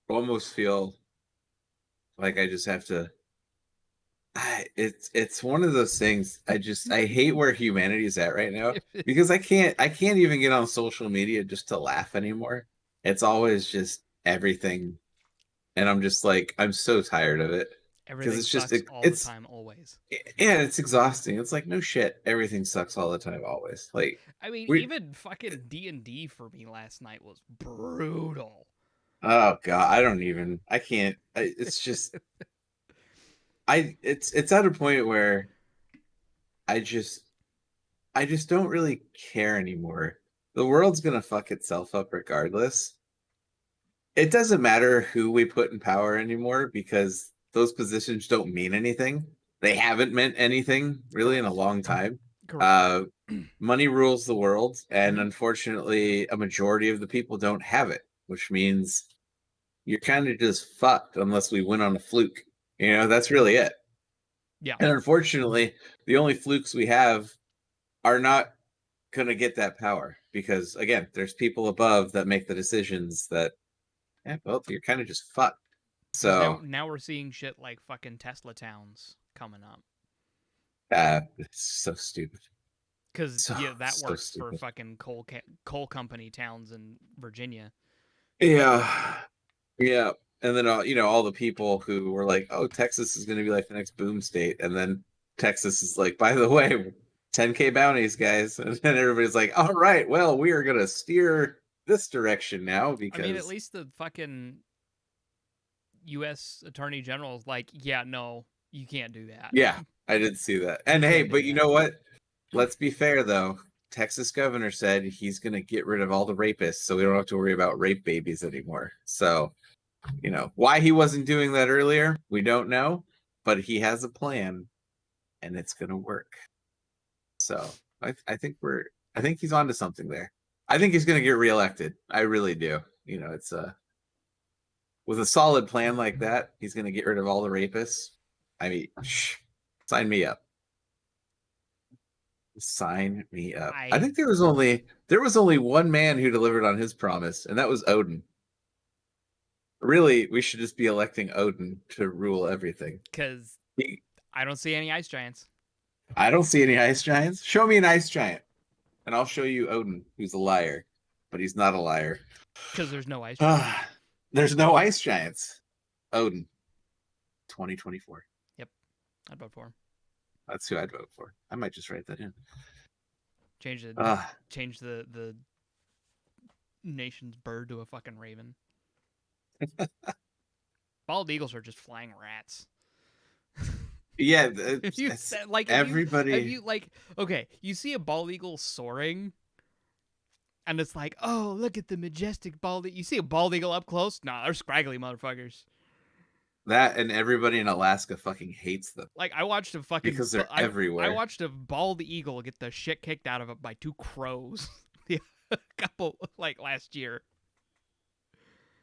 B: almost feel like I just have to. It's one of those things. I hate where humanity is at right now, because I can't even get on social media just to laugh anymore. It's always just everything, and I'm just like, I'm so tired of it.
A: Everything
B: it's just
A: sucks all the time, always.
B: yeah, it's exhausting. It's like no shit, everything sucks all the time, always. Like
A: I mean,
B: we,
A: even fucking D&D for me last night was brutal.
B: oh god, I don't even, I can't. It's just, it's at a point where I just, I just don't really care anymore. The world's gonna fuck itself up regardless. It doesn't matter who we put in power anymore because those positions don't mean anything. They haven't meant anything really in a
A: Correct.
B: long time.
A: Correct.
B: Uh, money rules the world, and
A: Mhm.
B: unfortunately, a majority of the people don't have it, which means you're kind of just fucked unless we win on a fluke. You know, that's really it.
A: Yeah.
B: And unfortunately, the only flukes we have are not going to get that power because, again, there's people above that make the decisions that, yeah, well, you're kind of just fucked.
A: Because
B: So,
A: now we're seeing shit like fucking Tesla towns coming up.
B: it's so stupid.
A: Because
B: So,
A: yeah, that
B: so
A: works for
B: stupid.
A: fucking coal company towns in Virginia.
B: Yeah. Yeah. And then, all the people who were like, oh, Texas is going to be like the next boom state. And then Texas is like, by the way, 10K bounties, guys. And then everybody's like, all right, well, we are going to steer this direction now
A: I mean, at
B: because,
A: least the fucking U.S. Attorney General is like, yeah, no, you can't do that.
B: yeah, I did see that. And
A: You
B: hey,
A: can't do
B: but you
A: that.
B: know what? Let's be fair, though. Texas governor said he's going to get rid of all the rapists, so we don't have to worry about rape babies anymore. So, why he wasn't doing that earlier, we don't know, but he has a plan and it's going to work. So I think I think he's onto something there. I think he's going to get reelected. I really do. It's with a solid plan like that, he's going to get rid of all the rapists. I mean, sign me up. Sign me up. I think there was only one man who delivered on his promise, and that was Odin. Really, we should just be electing Odin to rule everything.
A: Because
B: He,
A: I don't see any ice giants.
B: I don't see any ice giants. Show me an ice giant, and I'll show you Odin, who's a liar, but he's not a liar.
A: Because there's no ice giants.
B: There's no ice giants. Odin, 2024.
A: Yep, I'd vote for him.
B: That's who I'd vote for. I might just write that in.
A: Change the nation's bird to a fucking raven. Bald eagles are just flying rats.
B: Yeah,
A: If you said like
B: everybody.
A: if you like, okay, you see a bald eagle soaring, and it's like, oh, look at the majestic bald eagle. You see a bald eagle up close? Nah, they're scraggly motherfuckers.
B: That and everybody in Alaska fucking hates them
A: Like I watched a fucking
B: because they're everywhere.
A: I watched a bald eagle get the shit kicked out of it by two crows. A couple like last year.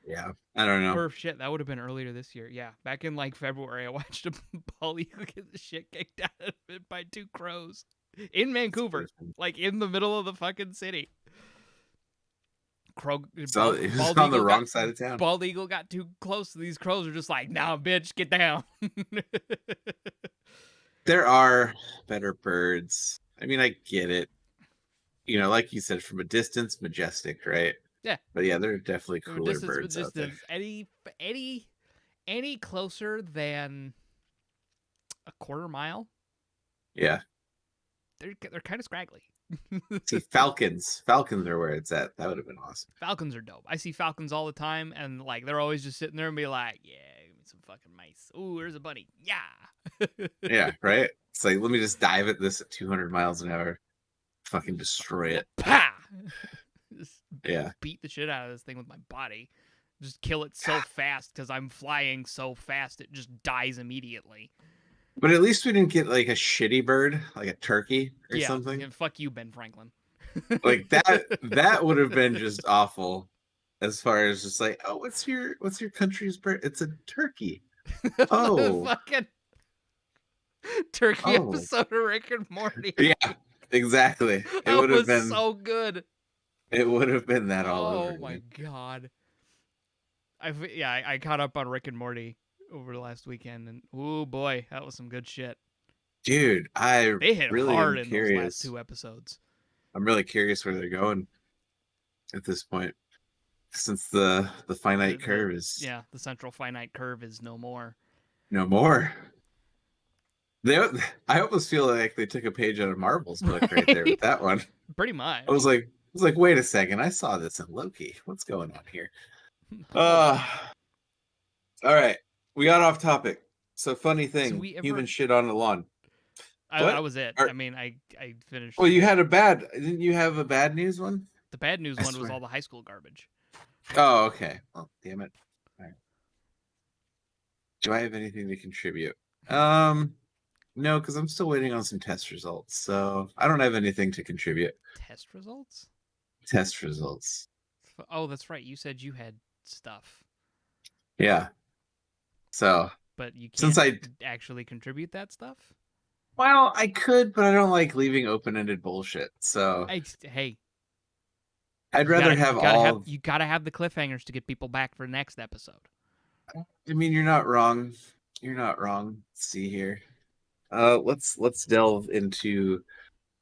B: Yeah, I don't know.
A: Or shit, that would have been earlier this year. Yeah, back in like February, I watched a bald eagle get the shit kicked out of it by two crows in Vancouver, like in the middle of the fucking city.
B: So it was on the wrong side of town.
A: Bald eagle got too close to these crows. Are just like, nah, bitch, get down.
B: There are better birds. I mean, I get it. Like you said, from a distance, majestic, right?
A: Yeah,
B: but yeah, there are definitely cooler birds out there.
A: Any closer than a quarter mile,
B: yeah,
A: they're kind of scraggly.
B: See, falcons are where it's at. That would have been awesome.
A: Falcons are dope. I see falcons all the time, and like they're always just sitting there and be like, "Yeah, give me some fucking mice. Ooh, there's a bunny. Yeah."
B: Yeah, right. It's like, let me just dive at this at 200 miles an hour, fucking destroy it.
A: Pa! Just
B: Yeah,
A: beat the shit out of this thing with my body. Just kill it so fast because I'm flying so fast it just dies immediately.
B: but at least we didn't get like a shitty bird, like a turkey or something.
A: Yeah, fuck you, Ben Franklin.
B: Like that would have been just awful. As far as just like, oh, what's your country's bird? It's a turkey. Oh,
A: fucking turkey episode of Rick and Morty.
B: Yeah, exactly. It would have been
A: so good.
B: It would have been that all over.
A: Oh my god. I caught up on Rick and Morty over the last weekend, and oh boy, that was some good shit.
B: Dude,
A: they hit
B: really
A: hard
B: am
A: in
B: curious.
A: those last two episodes.
B: I'm really curious where they're going at this point, since the finite curve is
A: the central finite curve is no more.
B: No more. They, I almost feel like they took a page out of Marvel's book right there with
A: Right?
B: that one.
A: Pretty
B: I was
A: much.
B: like, wait a second, I saw this in Loki. What's going on here?
A: Hold
B: Uh,
A: on.
B: all right, we got off topic. So funny
A: So
B: thing,
A: we ever?
B: human shit on the lawn.
A: I
B: What?
A: was it.
B: Are,
A: I mean, I finished.
B: well, you had a bad. Didn't you have a bad news one?
A: The bad news
B: I
A: one was
B: swear.
A: all the high school garbage.
B: Oh, okay. Well, damn it. All right. Do I have anything to contribute? No, because I'm still waiting on some test results. So I don't have anything to contribute.
A: Test results?
B: Test results.
A: Oh, that's right. You said you had stuff,
B: Yeah. So
A: but you
B: since
A: can't
B: I,
A: actually contribute that stuff.
B: well, I could, but I don't like leaving open-ended bullshit. So
A: Hey,
B: I'd rather have all.
A: you gotta have the cliffhangers to get people back for next episode.
B: I mean, you're not wrong. You're not wrong. Let's see here. Let's delve into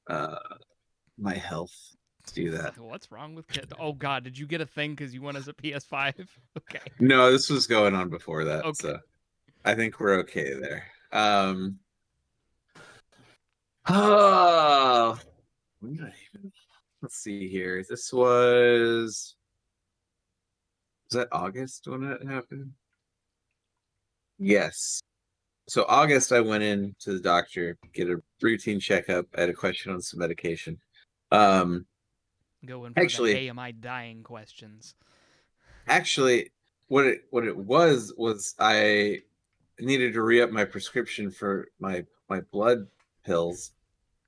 B: uh my health. Let's do that.
A: What's wrong with kid? Oh God, did you get a thing because you won as a PS5? Okay,
B: No, this was going on before that,
A: okay.
B: so I think we're okay there. Oh, when did I even? Let's see here. This was that August when it happened? Yes. So August, I went in to the doctor, get a routine checkup. I had a question on some medication. Um,
A: Going for the
B: actually,
A: hey, am I dying questions.
B: actually, what it was I needed to re up my prescription for my blood pills,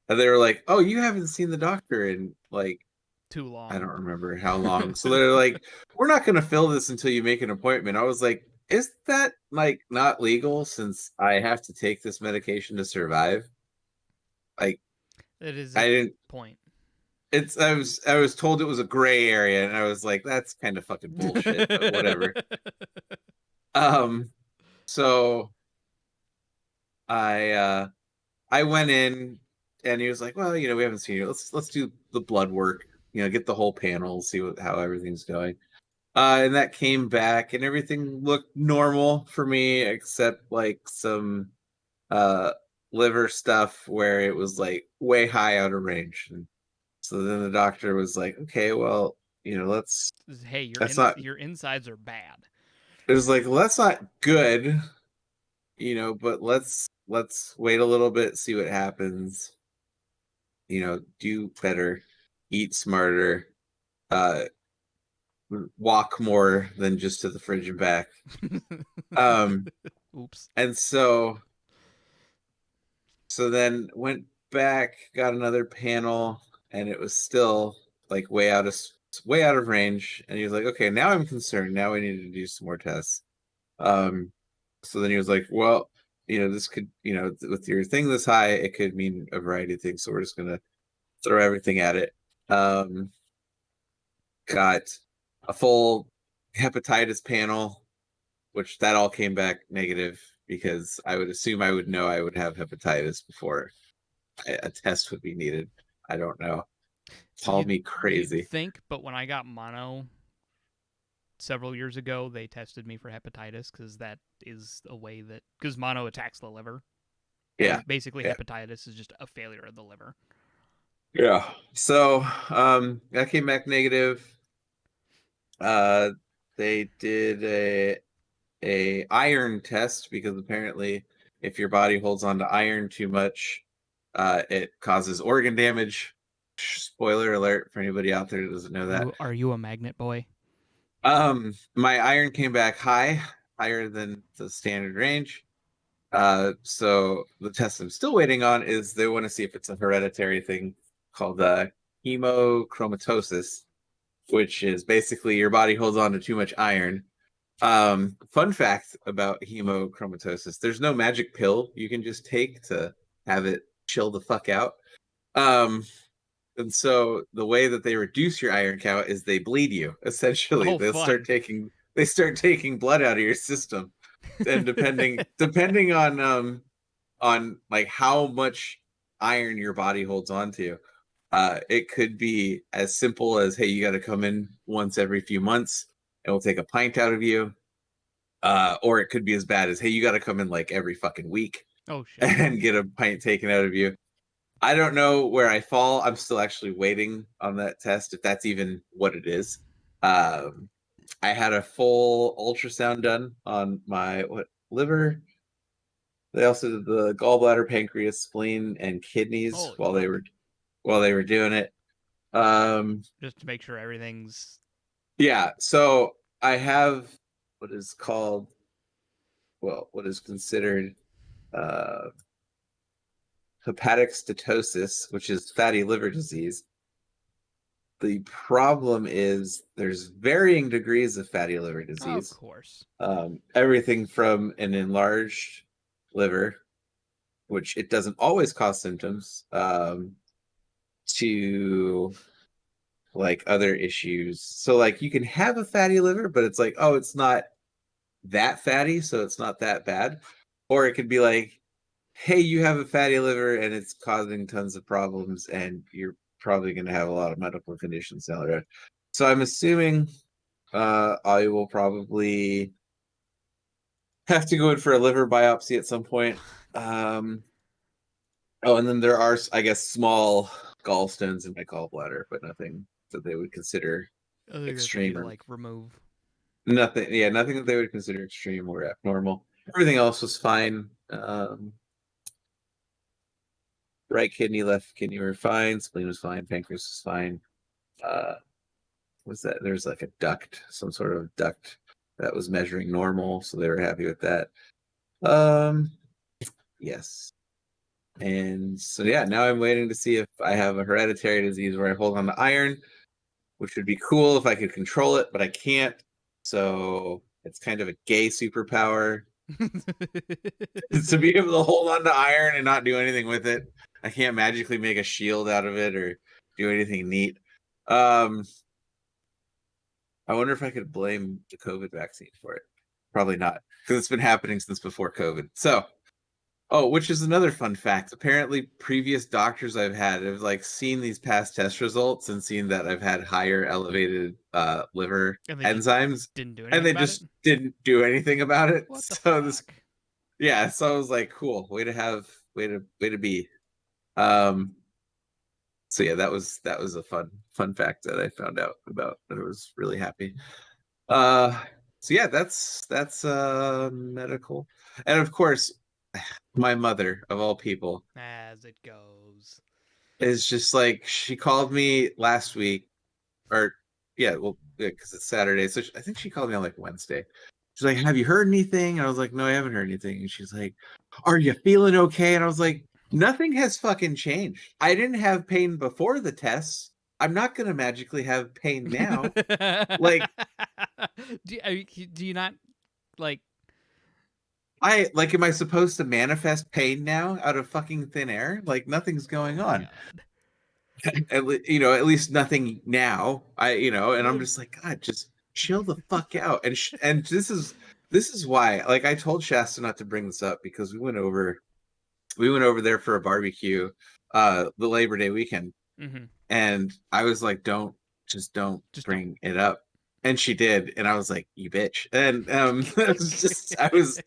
B: and they were like, "Oh, you haven't seen the doctor in like
A: Too
B: I
A: long.
B: don't remember how long." So they're like, "We're not going to fill this until you make an appointment." I was like, "Is that like not legal since I have to take this medication to survive?" Like
A: It is
B: I
A: a
B: didn't.
A: point.
B: It's I was told it was a gray area, and I was like, "That's kind of fucking bullshit," but whatever. Um, so I went in, and he was like, "Well, we haven't seen you. Let's do the blood work. Get the whole panel, see how everything's going." And that came back, and everything looked normal for me, except like some uh liver stuff where it was like way high out of range. And so then the doctor was like, "Okay, well, let's
A: Hey,
B: that's not."
A: your insides are bad.
B: It was like, "Well, that's not good, but let's wait a little bit, see what happens. Do better, eat smarter, uh, walk more than just to the fridge and back." Um,
A: Oops.
B: and so then went back, got another panel, and it was still like way out of range. And he was like, "Okay, now I'm concerned. Now we need to do some more tests." Um, so then he was like, "Well, this could, with your thing this high, it could mean a variety of things. So we're just gonna throw everything at it." Um, got a full hepatitis panel, which that all came back negative because I would assume I would know I would have hepatitis before a test would be needed. I don't know. Call me
A: You'd
B: crazy.
A: think, but when I got mono several years ago, they tested me for hepatitis because that is a way that because mono attacks the liver.
B: Yeah.
A: And basically,
B: Yeah.
A: hepatitis is just a failure of the liver.
B: Yeah. So that came back negative. They did a iron test because apparently if your body holds on to iron too much, it causes organ damage. Spoiler alert for anybody out there that doesn't know that.
A: Are you a magnet boy?
B: My iron came back higher than the standard range. So the test I'm still waiting on is they want to see if it's a hereditary thing called hemochromatosis, which is basically your body holds on to too much iron. Fun fact about hemochromatosis: there's no magic pill you can just take to have it chill the fuck out. And so the way that they reduce your iron count is they bleed you. Essentially,
A: Oh, fun.
B: they start taking blood out of your system, and depending on like how much iron your body holds on to, it could be as simple as, hey, you got to come in once every few months, and we'll take a pint out of you. Or it could be as bad as, hey, you got to come in like every fucking week
A: Oh shit.
B: and get a pint taken out of you. I don't know where I fall. I'm still actually waiting on that test, if that's even what it is. I had a full ultrasound done on my liver. They also did the gallbladder, pancreas, spleen, and kidneys
A: Holy
B: while they
A: fuck.
B: were doing it.
A: Just to make sure everything's
B: Yeah, so I have what is called, what is considered uh, hepatic steatosis, which is fatty liver disease. The problem is there's varying degrees of fatty liver
A: of
B: disease.
A: course.
B: Everything from an enlarged liver, which it doesn't always cause symptoms, to like other issues. So like you can have a fatty liver, but it's like, oh, it's not that fatty, so it's not that bad. Or it could be like, hey, you have a fatty liver and it's causing tons of problems, and you're probably going to have a lot of medical conditions down the road. So I'm assuming I will probably have to go in for a liver biopsy at some point. Oh, and then there are, I guess, small gallstones in my gallbladder, but nothing that they would consider
A: I think that's easy
B: extreme
A: to
B: or
A: like remove.
B: nothing. Yeah, nothing that they would consider extreme or abnormal. Everything else was fine. Right kidney, left kidney were fine. Spleen was fine. Pancreas was fine. Was that there's like a duct, some sort of duct that was measuring normal, so they were happy with that. Yes. And so yeah, now I'm waiting to see if I have a hereditary disease where I hold on to iron, which would be cool if I could control it, but I can't. So it's kind of a gay superpower to be able to hold on to iron and not do anything with it. I can't magically make a shield out of it or do anything neat. I wonder if I could blame the COVID vaccine for it. Probably not, because it's been happening since before COVID. So, oh, which is another fun fact. Apparently, previous doctors I've had have like seen these past test results and seen that I've had higher elevated liver
A: And they just
B: enzymes,
A: didn't do
B: and
A: anything
B: they
A: about it.
B: just didn't do anything about it.
A: What the
B: So this,
A: fuck?
B: yeah, so I was like, cool, way to be. Um, so yeah, that was a fun fact that I found out about, that I was really happy. So yeah, that's medical. And of course, my mother of all people
A: As it goes.
B: is just like, she called me last week, or yeah, well, because it's Saturday, so I think she called me on like Wednesday. She's like, have you heard anything? And I was like, no, I haven't heard anything. And she's like, are you feeling okay? And I was like, nothing has fucking changed. I didn't have pain before the tests. I'm not gonna magically have pain now. Like,
A: do you not like?
B: am I supposed to manifest pain now out of fucking thin air? Like, nothing's
A: Oh
B: going
A: my
B: on.
A: god.
B: At least nothing now. And I'm just like, God, just chill the fuck out. And this is why, like, I told Shasta not to bring this up, because we went over there for a barbecue the Labor Day weekend,
A: Mm-hmm.
B: and I was like, don't
A: Just don't.
B: bring it up. And she did, and I was like, you bitch. And it was just I was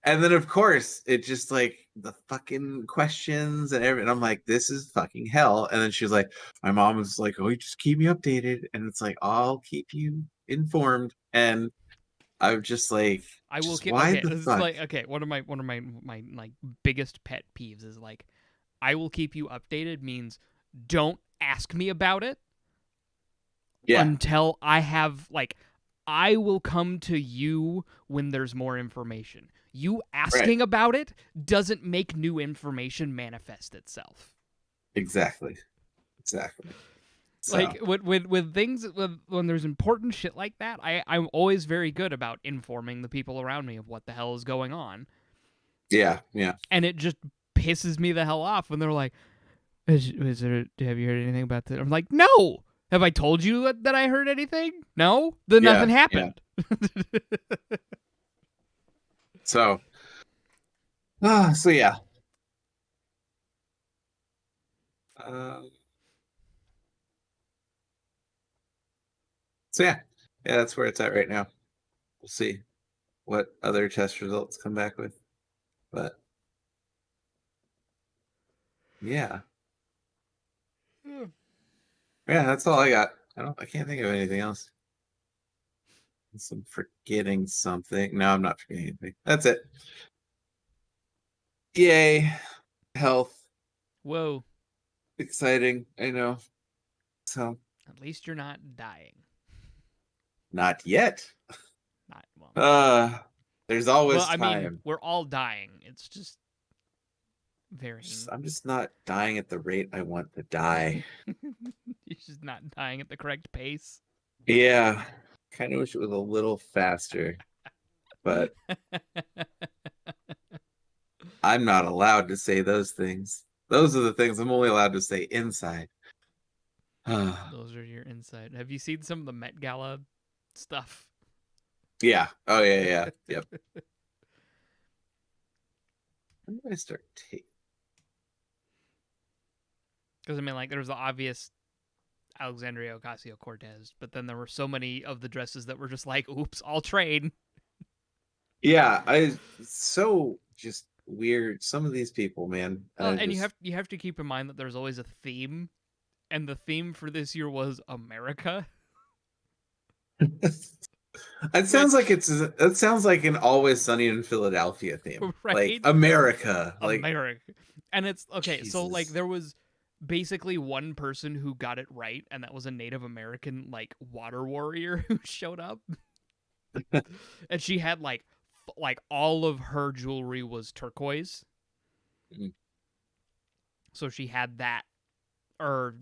B: and then of course it just like the fucking questions and everything. I'm like, this is fucking hell. And then she was like, my mom was like, oh, you just keep me updated. And it's like, I'll keep you informed. And I'm just like,
A: I will
B: just
A: keep.
B: why
A: Okay,
B: the
A: this is
B: fuck?
A: like okay. One of my like biggest pet peeves is like, I will keep you updated means don't ask me about it
B: Yeah,
A: until I have like I will come to you when there's more information. You
B: right.
A: asking about it doesn't make new information manifest itself.
B: Exactly. Exactly. So
A: Like with things when there's important shit like that, I'm always very good about informing the people around me of what the hell is going on.
B: yeah, yeah.
A: And it just pisses me the hell off when they're like, is there, have you heard anything about that? I'm like, no. Have I told you that I heard anything? No. Then
B: Yeah,
A: nothing
B: yeah.
A: happened.
B: So so yeah. Um so yeah. Yeah, that's where it's at right now. We'll see. what other test results come back with. But yeah. Yeah, that's all I got. I can't think of anything else. I'm forgetting something. No, I'm not forgetting anything. That's it. Yay. Health.
A: Whoa.
B: Exciting. I know. So
A: At least you're not dying.
B: not yet.
A: Not well.
B: There's always
A: Well, I mean,
B: time.
A: we're all dying. It's just varying.
B: I'm just not dying at the rate I want to die.
A: You're just not dying at the correct pace.
B: Yeah. Kind of wish it was a little faster. But I'm not allowed to say those things. Those are the things I'm only allowed to say inside.
A: Those are your insight. Have you seen some of the Met Gala stuff?
B: Yeah. Oh, yeah. Yep. When did I start taking?
A: Because, I mean, like, there was the obvious Alexandria Ocasio-Cortez, but then there were so many of the dresses that were just like, oops, I'll trade.
B: Yeah, so just weird. Some of these people, man.
A: And you have to keep in mind that there's always a theme, and the theme for this year was America.
B: It sounds like an Always Sunny in Philadelphia theme,
A: Right?
B: Like America,
A: America. And it's okay.
B: Jesus.
A: So like there was basically one person who got it right, and that was a Native American like water warrior who showed up, and she had like all of her jewelry was turquoise.
B: Mm-hmm.
A: So she had that, or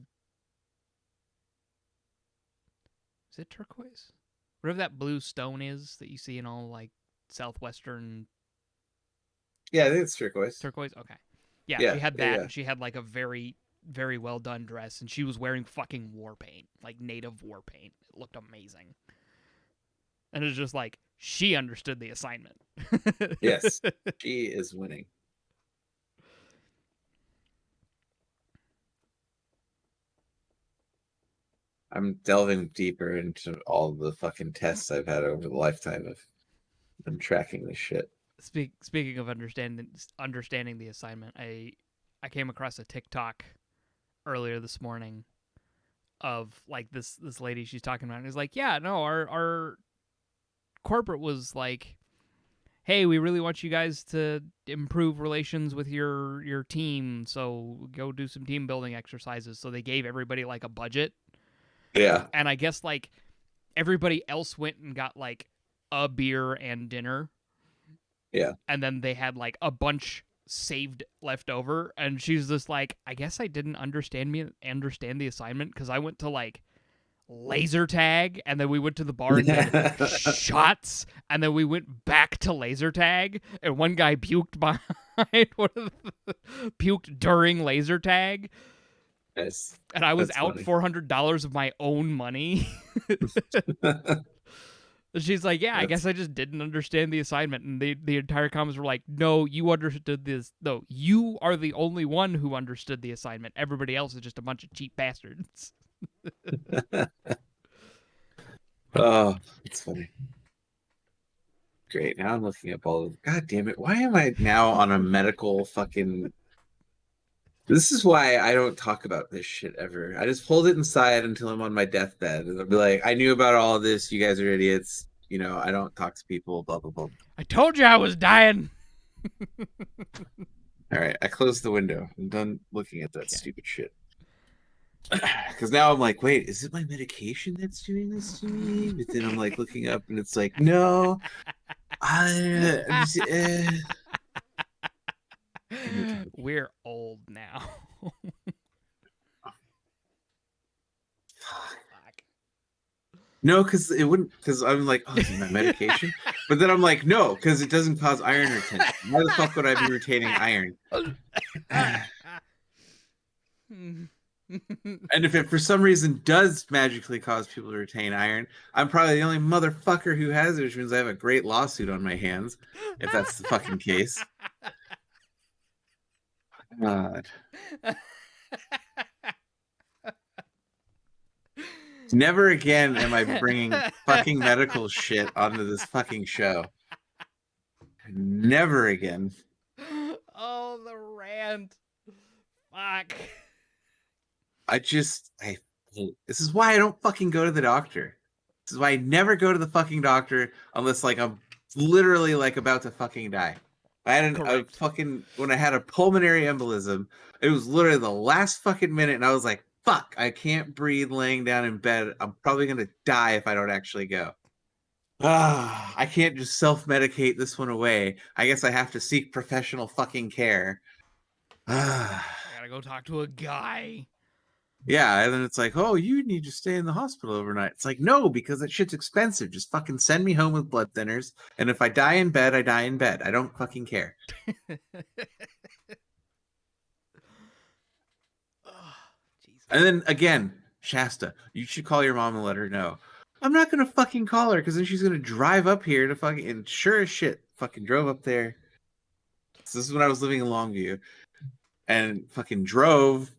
A: is it turquoise? Whatever that blue stone is that you see in all like southwestern.
B: Yeah, I think it's turquoise.
A: Turquoise. Okay. Yeah, she had that. Yeah. And she had like a very, very well done dress, and she was wearing fucking war paint, like native war paint. It looked amazing. And it's just like she understood the assignment.
B: Yes, she is winning. I'm delving deeper into all the fucking tests I've had over the lifetime of them tracking this shit.
A: Speaking of understanding the assignment, I came across a TikTok earlier this morning of like this lady. She's talking about it. It's like, yeah, no, our corporate was like, hey, we really want you guys to improve relations with your team, so go do some team building exercises. So they gave everybody like a budget.
B: Yeah.
A: And I guess like everybody else went and got like a beer and dinner.
B: Yeah.
A: And then they had like a bunch saved left over, and she's just like, I guess I didn't understand the assignment because I went to like laser tag, and then we went to the bar and did shots, and then we went back to laser tag, and one guy puked behind puked during laser tag.
B: Yes.
A: And I was out $400 of my own money. She's like, yeah, I guess I just didn't understand the assignment. And the entire comments were like, no, you understood this. No, you are the only one who understood the assignment. Everybody else is just a bunch of cheap bastards.
B: Oh, it's funny. Great. Now I'm looking up all of. God damn it! Why am I now on a medical fucking? This is why I don't talk about this shit ever. I just hold it inside until I'm on my deathbed, and I'll be like, I knew about all of this. You guys are idiots. You know, I don't talk to people. Blah blah blah.
A: I told you I was dying.
B: All right, I closed the window. I'm done looking at that stupid shit. Because now I'm like, wait, is it my medication that's doing this to me? But then I'm like looking up, and it's like, no,
A: We're old now.
B: Fuck. No, because it wouldn't. Because I'm like, oh, this is my medication. But then I'm like, no, because it doesn't cause iron retention. Why the fuck would I be retaining iron? And if it for some reason does magically cause people to retain iron, I'm probably the only motherfucker who has it, which means I have a great lawsuit on my hands, if that's the fucking case. God. Never again am I bringing fucking medical shit onto this fucking show. Never again.
A: Oh, the rant. Fuck.
B: This is why I don't fucking go to the doctor. This is why I never go to the fucking doctor unless like I'm literally like about to fucking die. I had when I had a pulmonary embolism, it was literally the last fucking minute, and I was like, fuck, I can't breathe laying down in bed. I'm probably gonna die if I don't actually go. I can't just self-medicate this one away. I guess I have to seek professional fucking care.
A: I gotta go talk to a guy.
B: Yeah, and then it's like, oh, you need to stay in the hospital overnight. It's like, no, because that shit's expensive. Just fucking send me home with blood thinners, and if I die in bed, I die in bed. I don't fucking care. And then again, Shasta, you should call your mom and let her know. I'm not gonna fucking call her because then she's gonna drive up here to fucking, and sure as shit, fucking drove up there. So this is when I was living in Longview, and fucking drove,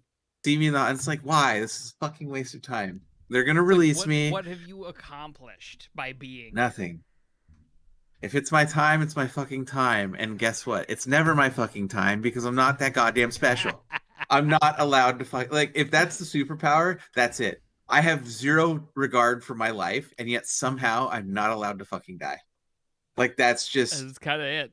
B: see me in the, and it's like, why? This is a fucking waste of time. They're gonna release me.
A: What have you accomplished by being
B: nothing? If it's my time, it's my fucking time. And guess what? It's never my fucking time because I'm not that goddamn special. I'm not allowed to fuck. Like, if that's the superpower, that's it. I have zero regard for my life, and yet somehow I'm not allowed to fucking die. Like, that's just.
A: That's kind of it.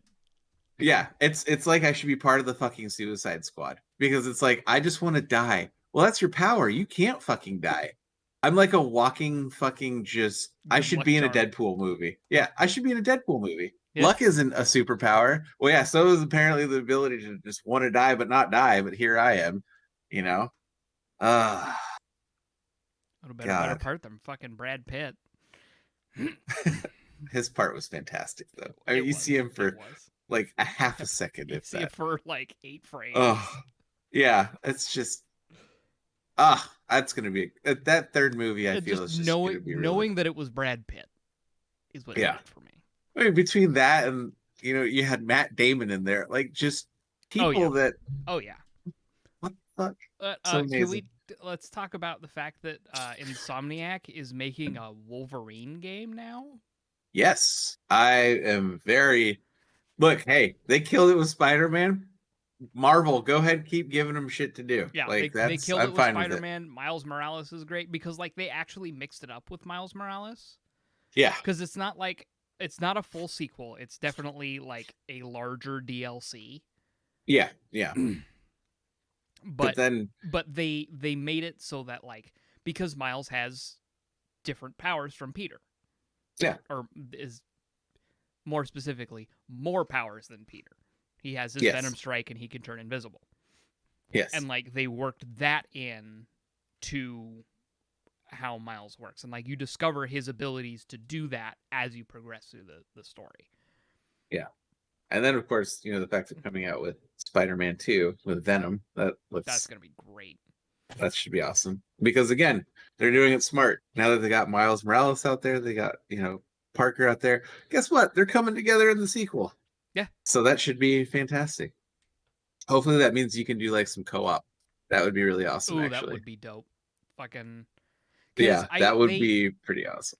B: Yeah, it's like I should be part of the fucking Suicide Squad because it's like I just want to die. Well, that's your power. You can't fucking die. I'm like a walking fucking just. I should be in a Deadpool movie. Yeah, I should be in a Deadpool movie. Yeah. Luck isn't a superpower. Well, yeah, so is apparently the ability to just want to die but not die. But here I am, you know.
A: Would have been a better part than fucking Brad Pitt.
B: His part was fantastic, though. I mean, you see him for like a half a second.
A: You see it for like 8 frames.
B: Oh, yeah. It's just. That's gonna be that third movie. I feel is just
A: knowing that it was Brad Pitt is what it did for me.
B: I mean, between that and you had Matt Damon in there, like just people that.
A: Oh yeah.
B: What the fuck? So
A: let's talk about the fact that Insomniac is making a Wolverine game now.
B: Yes, I am very. Look, hey, they killed it with Spider-Man. Marvel, go ahead and keep giving them shit to do.
A: Yeah,
B: like
A: they killed it with Spider-Man. Miles Morales is great because like they actually mixed it up with Miles Morales.
B: Yeah,
A: because it's not a full sequel. It's definitely like a larger DLC.
B: Yeah.
A: but they made it so that like because Miles has different powers from Peter.
B: Yeah,
A: or is more specifically more powers than Peter. He has his Venom Strike, and he can turn invisible.
B: Yes.
A: And, like, they worked that in to how Miles works. And, like, you discover his abilities to do that as you progress through the story.
B: Yeah. And then, of course, the fact that coming out with Spider-Man 2 with Venom, that's
A: going to be great.
B: That should be awesome. Because, again, they're doing it smart. Now that they got Miles Morales out there, they got, Parker out there. Guess what? They're coming together in the sequel.
A: Yeah.
B: So that should be fantastic. Hopefully that means you can do like some co-op. That would be really awesome.
A: Ooh, that would be dope. Fucking.
B: Yeah, that would be pretty awesome.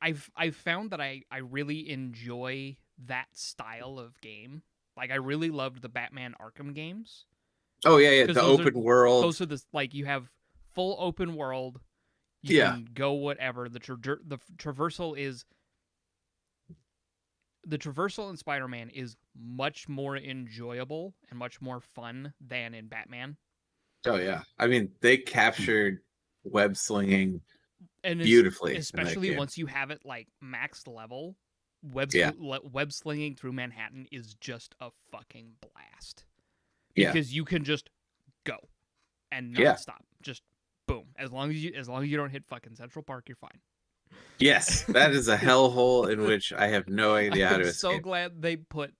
A: I've found that I really enjoy that style of game. Like I really loved the Batman Arkham games.
B: Oh yeah. The open world.
A: Those are like you have full open world. You can go whatever. The traversal is. The traversal in Spider-Man is much more enjoyable and much more fun than in Batman.
B: Oh, yeah. I mean, they captured web slinging beautifully.
A: Especially once you have it, like, maxed level. Web slinging through Manhattan is just a fucking blast. Because you can just go and not stop. Just boom. As long as you don't hit fucking Central Park, you're fine.
B: Yes, that is a hellhole in which I have no idea how to escape.
A: I'm so glad they put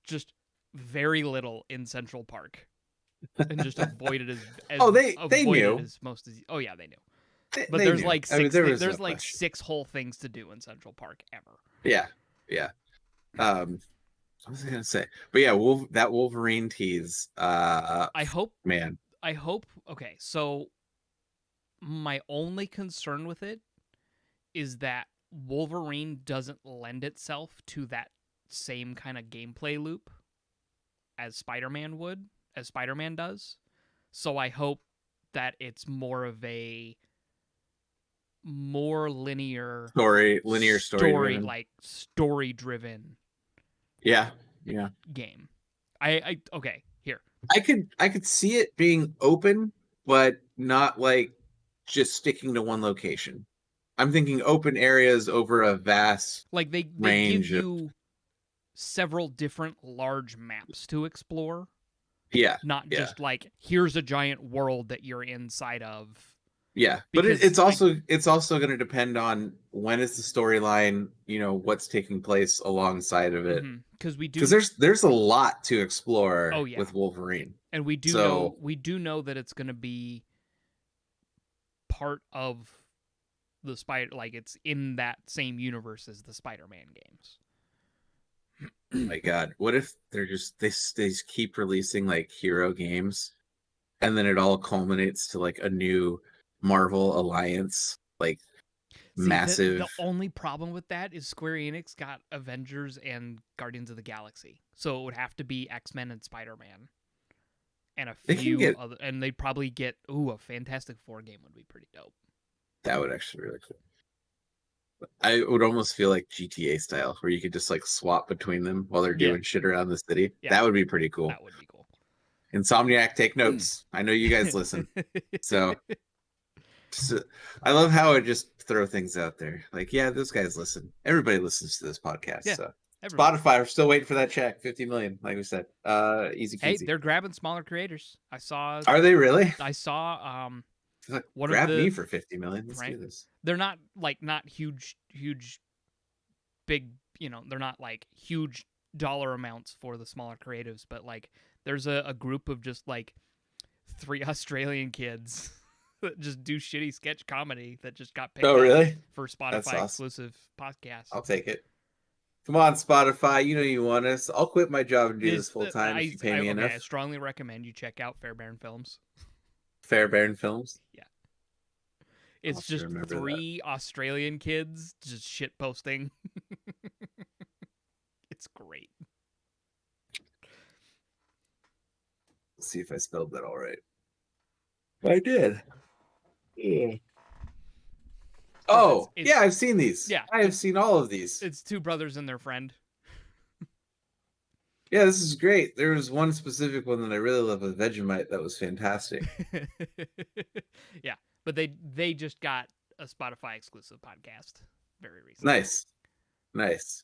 A: just very little in Central Park and just avoided as
B: they knew
A: as most as they knew. But there's knew. Like six there's like question. 6 whole things to do in Central Park ever.
B: Yeah. What was I gonna say? But yeah, that Wolverine tease.
A: I hope. Okay, so my only concern with it is that Wolverine doesn't lend itself to that same kind of gameplay loop as Spider-Man does. So I hope that it's more of a more linear
B: story,
A: like story-driven
B: yeah.
A: game. I okay, here.
B: I could see it being open, but not like just sticking to one location. I'm thinking open areas over a vast
A: Like they give
B: range of
A: you several different large maps to explore,
B: yeah,
A: not
B: yeah,
A: just like here's a giant world that you're inside of.
B: yeah. But
A: Because
B: it's also going to depend on when is the storyline, what's taking place alongside of it.
A: because we
B: Because
A: do
B: there's a lot to explore
A: oh yeah,
B: with Wolverine.
A: and we do
B: So
A: know that it's going to be part of the spider, like it's in that same universe as the Spider-Man games.
B: my God, what if they're they just keep releasing like hero games, and then it all culminates to like a new Marvel Alliance, like
A: See,
B: massive.
A: the only problem with that is Square Enix got Avengers and Guardians of the Galaxy, so it would have to be X-Men and Spider-Man, and a
B: They can
A: few
B: get
A: other, and they'd probably get a Fantastic Four game would be pretty dope.
B: that would actually be really cool. I would almost feel like GTA style, where you could just like swap between them while they're doing shit around the city.
A: Yeah.
B: That would be pretty cool.
A: That would be cool.
B: Insomniac, take notes. I know you guys listen. So I love how I just throw things out there. Like, yeah, those guys listen. Everybody listens to this podcast.
A: Yeah,
B: So
A: everybody.
B: Spotify, we're still waiting for that check. 50 million, like we said. Easy peasy.
A: Hey, they're grabbing smaller creators.
B: Are they really?
A: I saw
B: Like,
A: one
B: grab
A: of the
B: me for 50 million. Let's
A: right?
B: do this.
A: They're not huge big, they're not like huge dollar amounts for the smaller creatives, but like there's a group of just like 3 Australian kids that just do shitty sketch comedy that just got picked up
B: really?
A: for Spotify
B: awesome.
A: exclusive podcasts.
B: I'll take it. Come on, Spotify. You know you want us. I'll quit my job and do this full time if you pay me enough.
A: I strongly recommend you check out Fairbairn Films.
B: Fairbairn Films?
A: Yeah. It's just 3 Australian kids just shit posting. It's great.
B: Let's see if I spelled that all right. I did. Yeah. Oh, yeah, I've seen these.
A: Yeah.
B: I have seen all of these.
A: It's 2 brothers and their friend.
B: Yeah, this is great. There was one specific one that I really love with Vegemite that was fantastic.
A: Yeah, but they just got a Spotify exclusive podcast very recently.
B: Nice.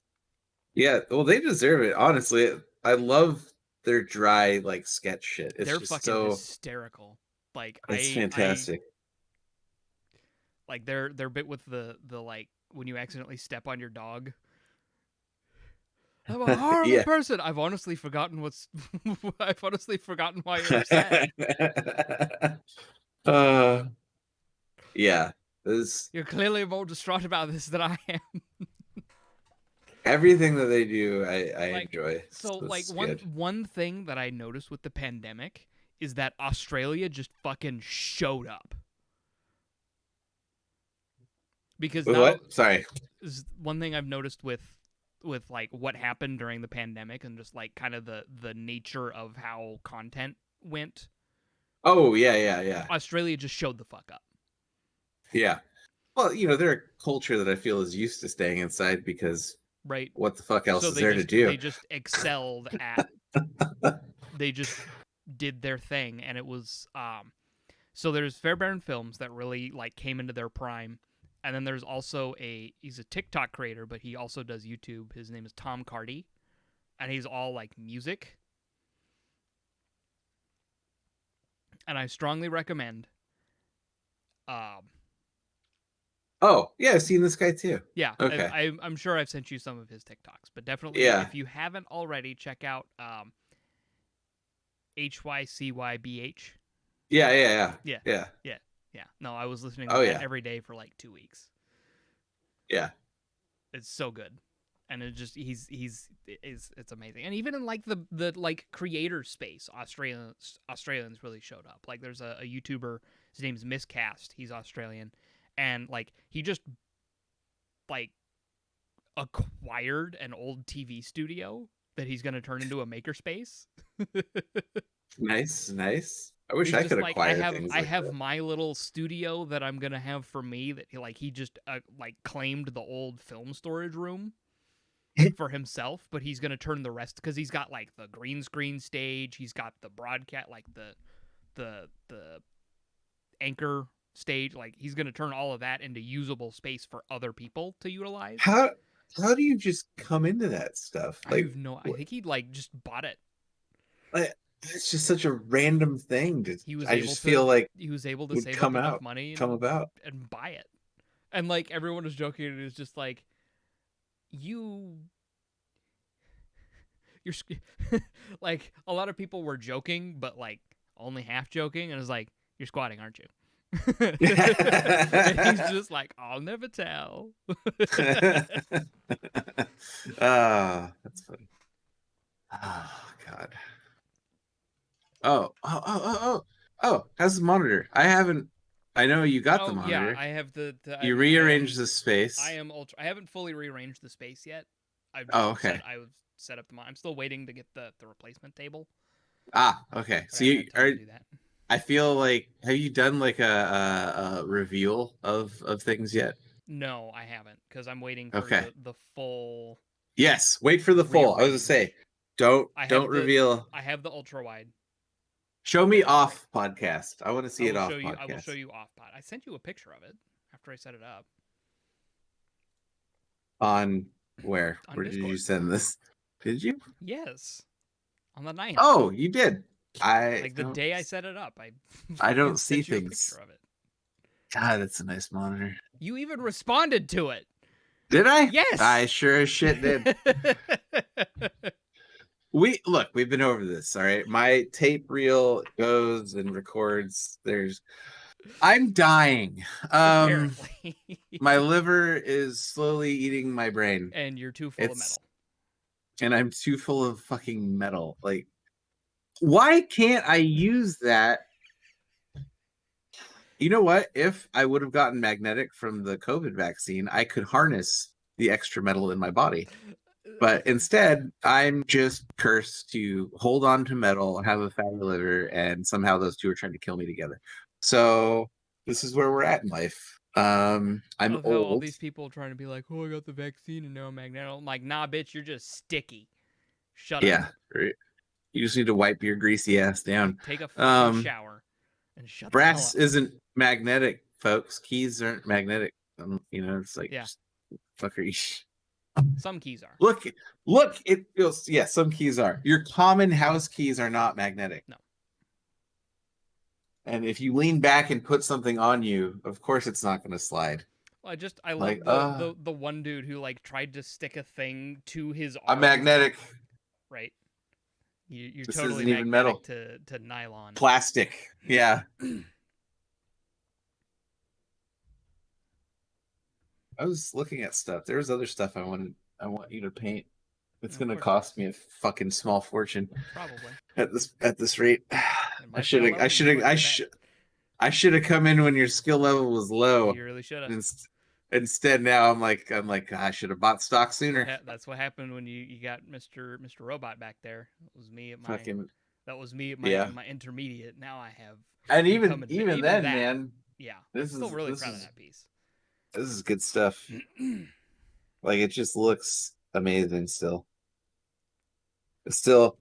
B: Yeah, well, they deserve it. Honestly, I love their dry like sketch shit.
A: They're just fucking hysterical. Like
B: it's fantastic.
A: Like their bit with the like when you accidentally step on your dog. I'm a horrible person. I've honestly forgotten I've honestly forgotten why you're upset.
B: Yeah.
A: You're clearly more distraught about this than I am.
B: Everything that they do, I
A: like,
B: enjoy.
A: So like one thing that I noticed with the pandemic is that Australia just fucking showed up. Because
B: what? Sorry.
A: One thing I've noticed with like what happened during the pandemic and just like kind of the nature of how content went.
B: Oh, yeah.
A: Australia just showed the fuck up.
B: Yeah. Well, they're a culture that I feel is used to staying inside because
A: right.
B: What the fuck else is there to do?
A: They just excelled at they just did their thing, and it was so there's Fairbairn Films that really like came into their prime. And then there's also he's a TikTok creator, but he also does YouTube. His name is Tom Cardy, and he's all like music. And I strongly recommend.
B: Oh, yeah, I've seen this guy too.
A: Yeah,
B: okay.
A: I'm sure I've sent you some of his TikToks, but definitely if you haven't already, check out HYCYBH. Yeah. No, I was listening to that every day for like 2 weeks.
B: Yeah.
A: It's so good. And it just it's amazing. And even in like the like creator space, Australians really showed up. Like there's a YouTuber, his name's Miscast. He's Australian, and like he just like acquired an old TV studio that he's going to turn into a makerspace.
B: Nice, nice. I wish
A: He's
B: I
A: just
B: could
A: like,
B: acquire things
A: I
B: like
A: have
B: that.
A: my little studio that I'm gonna have for me. That he just like claimed the old film storage room for himself, but he's gonna turn the rest because he's got like the green screen stage. He's got the broadcast, like the anchor stage. Like he's gonna turn all of that into usable space for other people to utilize.
B: How do you just come into that stuff?
A: I have no. I think he like just bought it.
B: Like, it's just such a random thing.
A: He was
B: I
A: able
B: just
A: to.
B: feel like
A: He was able to
B: would
A: save up
B: come
A: enough
B: out,
A: money
B: come about.
A: and buy it. And like everyone was joking, and it was just like, you're like a lot of people were joking, but like only half joking, and it's like, you're squatting, aren't you? And he's just like, I'll never tell.
B: That's funny. Oh God. How's the monitor? I haven't. I know you got the
A: Oh yeah,
B: monitor.
A: I have
B: You rearranged the space.
A: I am ultra. I haven't fully rearranged the space yet. I've
B: Oh, okay.
A: I've set up the. I'm still waiting to get the replacement table.
B: Okay.
A: But
B: So
A: I haven't
B: you
A: had time
B: are.
A: to do that.
B: I feel like have you done like a reveal of things yet?
A: No, I haven't because I'm waiting for
B: Okay.
A: the full.
B: Yes. Wait for the full. I was gonna say, don't reveal.
A: I have the ultra wide.
B: Show me off podcast. I want to see it off podcast.
A: I will show you off pod. I sent you a picture of it after I set it up.
B: On where?
A: On
B: Where
A: Discord.
B: did you send this? Did you?
A: Yes. On the 9th.
B: Oh, you did.
A: Like the day I set it up.
B: I don't see
A: sent you a
B: things.
A: picture of it.
B: God, that's a nice monitor.
A: You even responded to it.
B: Did I?
A: Yes.
B: I sure as shit did. We've been over this, all right? My tape reel goes and records. I'm dying.
A: Apparently.
B: My liver is slowly eating my brain.
A: And you're too full of metal.
B: And I'm too full of fucking metal. Like, why can't I use that? You know what? If I would have gotten magnetic from the COVID vaccine, I could harness the extra metal in my body. But instead, I'm just cursed to hold on to metal, have a fatty liver, and somehow those two are trying to kill me together. So this is where we're at in life. I'm old.
A: All these people trying to be like, oh, I got the vaccine and now I'm magnetic. I'm like, nah, bitch, you're just sticky. Shut up.
B: Yeah, right. You just need to wipe your greasy ass down.
A: Take a fucking shower and shut the hell up.
B: Brass isn't magnetic, folks. Keys aren't magnetic. It's like, just fucker.
A: Some keys are.
B: Look, it feels, some keys are. Your common house keys are not magnetic.
A: No.
B: And if you lean back and put something on you, of course it's not going to slide.
A: Well, I love the one dude who like tried to stick a thing to his arm.
B: I'm magnetic.
A: Right. You're
B: this
A: totally
B: isn't even metal.
A: to nylon.
B: Plastic. Yeah. I was looking at stuff. There was other stuff I want you to paint. It's going to cost me a fucking small fortune.
A: Probably.
B: At this rate. I should have come in when your skill level was low.
A: You really should have.
B: Instead, now I'm like, I should have bought stock sooner.
A: That's what happened when you got Mr. Robot back there. It was me at my. That was me at my intermediate. Now I have.
B: And even then, man.
A: Yeah. I'm still really proud of that piece.
B: This is good stuff. Like, it just looks amazing still. It still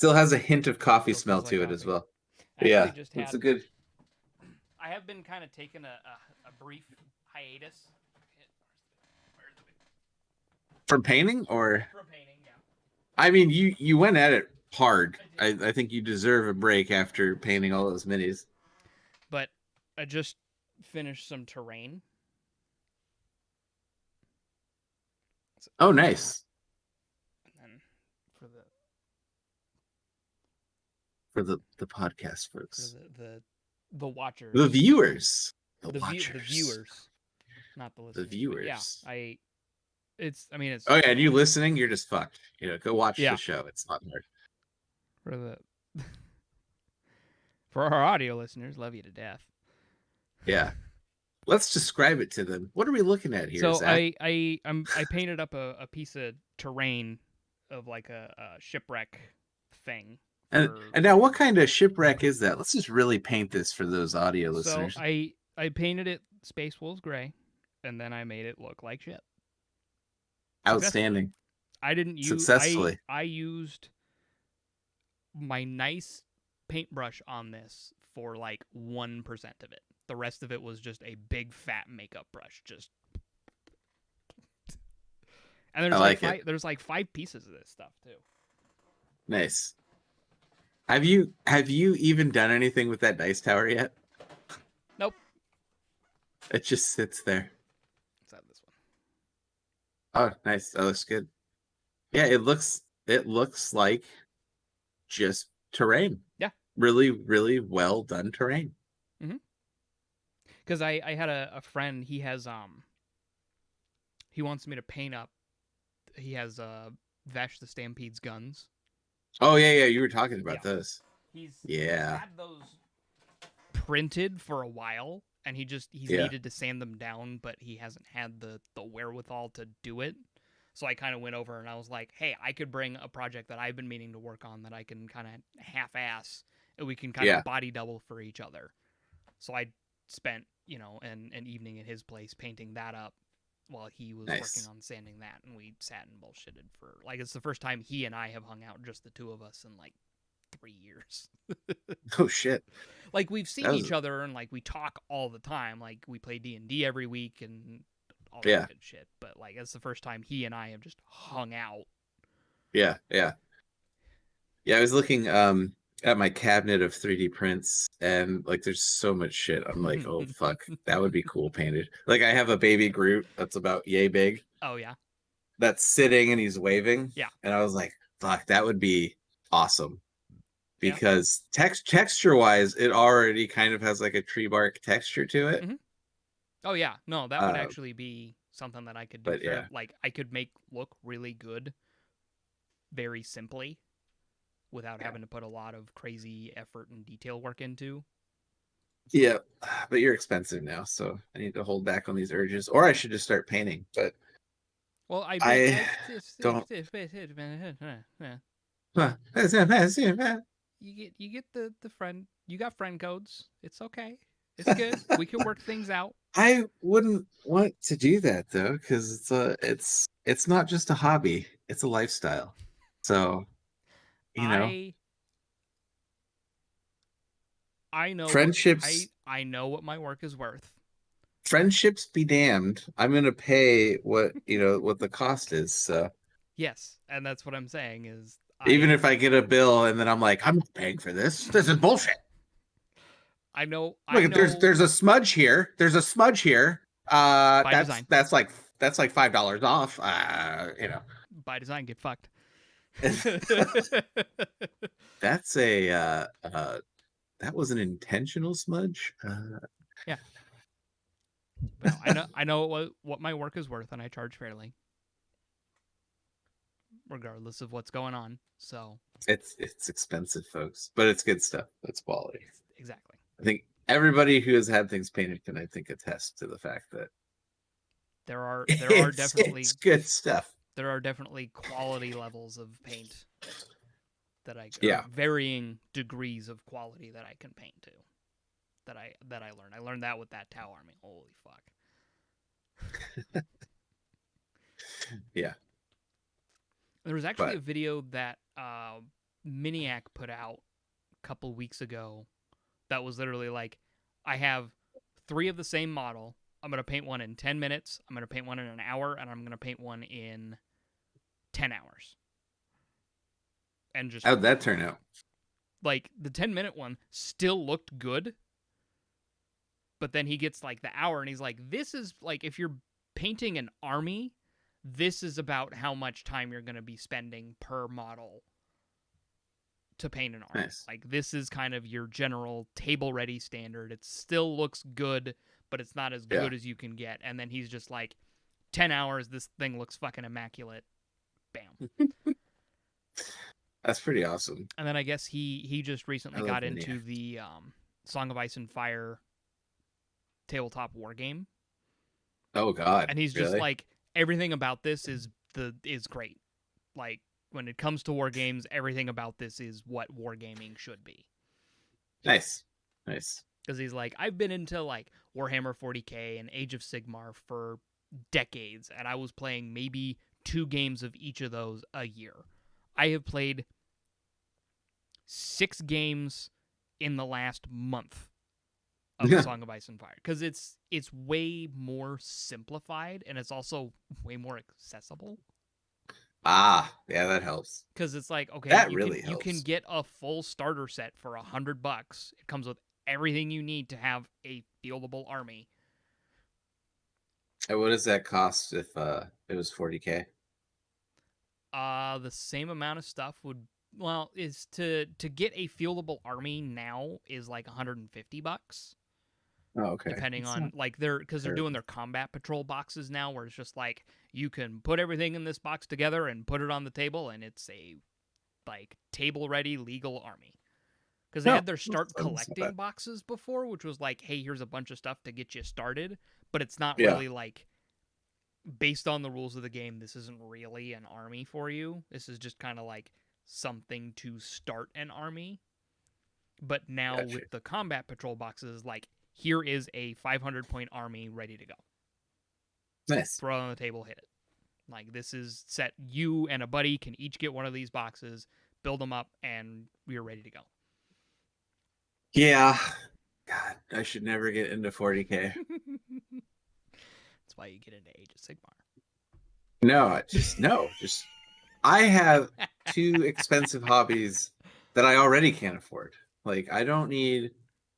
B: has a hint of coffee smell to it as well. Yeah, it's a good.
A: I have been kind of taking a brief hiatus.
B: From painting, or?
A: From painting, yeah.
B: I mean, you went at it hard. I think you deserve a break after painting all those minis.
A: But I just finished some terrain.
B: Oh, nice.
A: And then
B: for the podcast folks,
A: the watchers,
B: the viewers,
A: the viewers, not the listeners.
B: The viewers.
A: Yeah, it's.
B: Oh yeah, and you listening? You're just fucked. Go watch the show. It's not hard.
A: For our audio listeners, love you to death.
B: Yeah. let's describe it to them. What are we looking at here,
A: So
B: Zach?
A: I painted up a piece of terrain of like a shipwreck thing
B: And
A: for.
B: and now, what kind of shipwreck is that? Let's just really paint this for those audio
A: So
B: listeners.
A: I painted it Space Wolves gray, and then I made it look like shit successfully.
B: Outstanding.
A: I didn't use
B: Successfully.
A: I used my nice paintbrush on this for like 1% of it. The rest of it was just a big fat makeup brush. Just and
B: I like it.
A: there's like 5 pieces of this stuff too.
B: Nice. Have you even done anything with that dice tower yet?
A: Nope.
B: It just sits there.
A: Let's have this one.
B: Oh, nice. That looks good. Yeah, it looks like just terrain.
A: Yeah.
B: Really, really well done terrain.
A: Because I had a friend, he has he wants me to paint up, he has Vesh the Stampede's guns.
B: Oh yeah, you were talking about
A: Yeah.
B: those.
A: He's
B: Yeah.
A: had those printed for a while, and he's
B: Yeah.
A: needed to sand them down, but he hasn't had the wherewithal to do it. So I kind of went over and I was like, hey, I could bring a project that I've been meaning to work on that I can kind of half-ass, and we can kind
B: Yeah.
A: of body double for each other. So I spent, an evening at his place painting that up while he was
B: Nice.
A: working on sanding that, and we sat and bullshitted for, like, it's the first time he and I have hung out, just the two of us, in like 3 years.
B: Oh shit.
A: Like, we've seen
B: That was-
A: each other and like we talk all the time. Like, we play D&D every week and all
B: Yeah.
A: that good shit. But like, it's the first time he and I have just hung out.
B: Yeah. I was looking at my cabinet of 3D prints, and like there's so much shit. I'm like, oh fuck, that would be cool painted. Like, I have a baby Groot that's about yay big
A: Oh yeah.
B: that's sitting and he's waving.
A: Yeah.
B: And I was like, fuck, that would be awesome.
A: Yeah.
B: Because texture wise, it already kind of has like a tree bark texture to it.
A: Mhm. Oh yeah. No, that would actually be something that I could do.
B: But yeah.
A: Like, I could make look really good very simply without having to put a lot of crazy effort and detail work into.
B: Yeah, but you're expensive now, so I need to hold back on these urges, or I should just start painting. But
A: Well, I
B: don't.
A: Huh. You get the friend. You got friend codes. It's okay. It's good. We can work things out.
B: I wouldn't want to do that though, because it's not just a hobby; it's a lifestyle. So,
A: I know
B: friendships.
A: I know what my work is worth.
B: Friendships be damned. I'm gonna pay what what the cost is. So
A: yes, and that's what I'm saying is
B: even if I get a bill and then I'm like, I'm not paying for this. This is bullshit.
A: I know.
B: Look, there's a smudge here. There's a smudge here. That's like $5 off.
A: By design, get fucked.
B: That's a that was an intentional smudge.
A: Yeah. Well, I know what my work is worth, and I charge fairly, regardless of what's going on. So
B: it's expensive, folks, but it's good stuff. It's quality.
A: Exactly.
B: I think everybody who has had things painted can, I think, attest to the fact that
A: there are definitely
B: it's good stuff.
A: There are definitely quality levels of paint that varying degrees of quality that I can paint to. That I learned. I learned that with that Tau army. Holy fuck.
B: Yeah.
A: There was actually a video that Miniac put out a couple weeks ago that was literally like, I have 3 of the same model. I'm going to paint one in 10 minutes. I'm going to paint one in an hour, and I'm going to paint one in 10 hours. And just
B: how'd that turn out?
A: Like, the 10-minute one still looked good, but then he gets like the hour, and he's like, this is like, if you're painting an army, this is about how much time you're going to be spending per model to paint an army.
B: Nice.
A: Like, this is kind of your general table ready standard. It still looks good, but it's not as good as you can get. And then he's just like, 10 hours, this thing looks fucking immaculate. Bam.
B: That's pretty awesome.
A: And then I guess he just recently got into the Song of Ice and Fire tabletop war game,
B: Oh God,
A: and he's just
B: really?
A: like, everything about this is great. Like, when it comes to war games, everything about this is what wargaming should be.
B: Nice, nice.
A: Because he's like, I've been into like Warhammer 40k and Age of Sigmar for decades, and I was playing maybe 2 games of each of those a year. I have played 6 games in the last month of Song of Ice and Fire, because it's way more simplified, and it's also way more accessible.
B: Ah, yeah, that helps.
A: Because it's like, okay,
B: That
A: you
B: really
A: can
B: helps.
A: get a full starter set for $100. It comes with everything you need to have a fieldable army.
B: And what does that cost if it was 40K?
A: The same amount of stuff would, well, is to get a fieldable army now is like $150,
B: Oh, okay.
A: depending
B: It's
A: on
B: not
A: like because they're
B: terrible.
A: doing their combat patrol boxes now, where it's just like you can put everything in this box together and put it on the table, and it's a like table ready legal army. Because they
B: No,
A: had their start
B: that's not
A: collecting
B: bad.
A: boxes before, which was like, hey, here's a bunch of stuff to get you started, but it's not
B: Yeah.
A: really like, based on the rules of the game, this isn't really an army for you. This is just kind of like something to start an army. But now
B: Gotcha.
A: with the combat patrol boxes, like, here is a 500-point army ready to go.
B: Nice.
A: Throw it on the table, hit it. Like, this is set. You and a buddy can each get one of these boxes, build them up, and we're ready to go.
B: Yeah. God, I should never get into 40K.
A: That's why you get into Age of Sigmar.
B: No, just I have 2 expensive hobbies that I already can't afford. Like, I don't need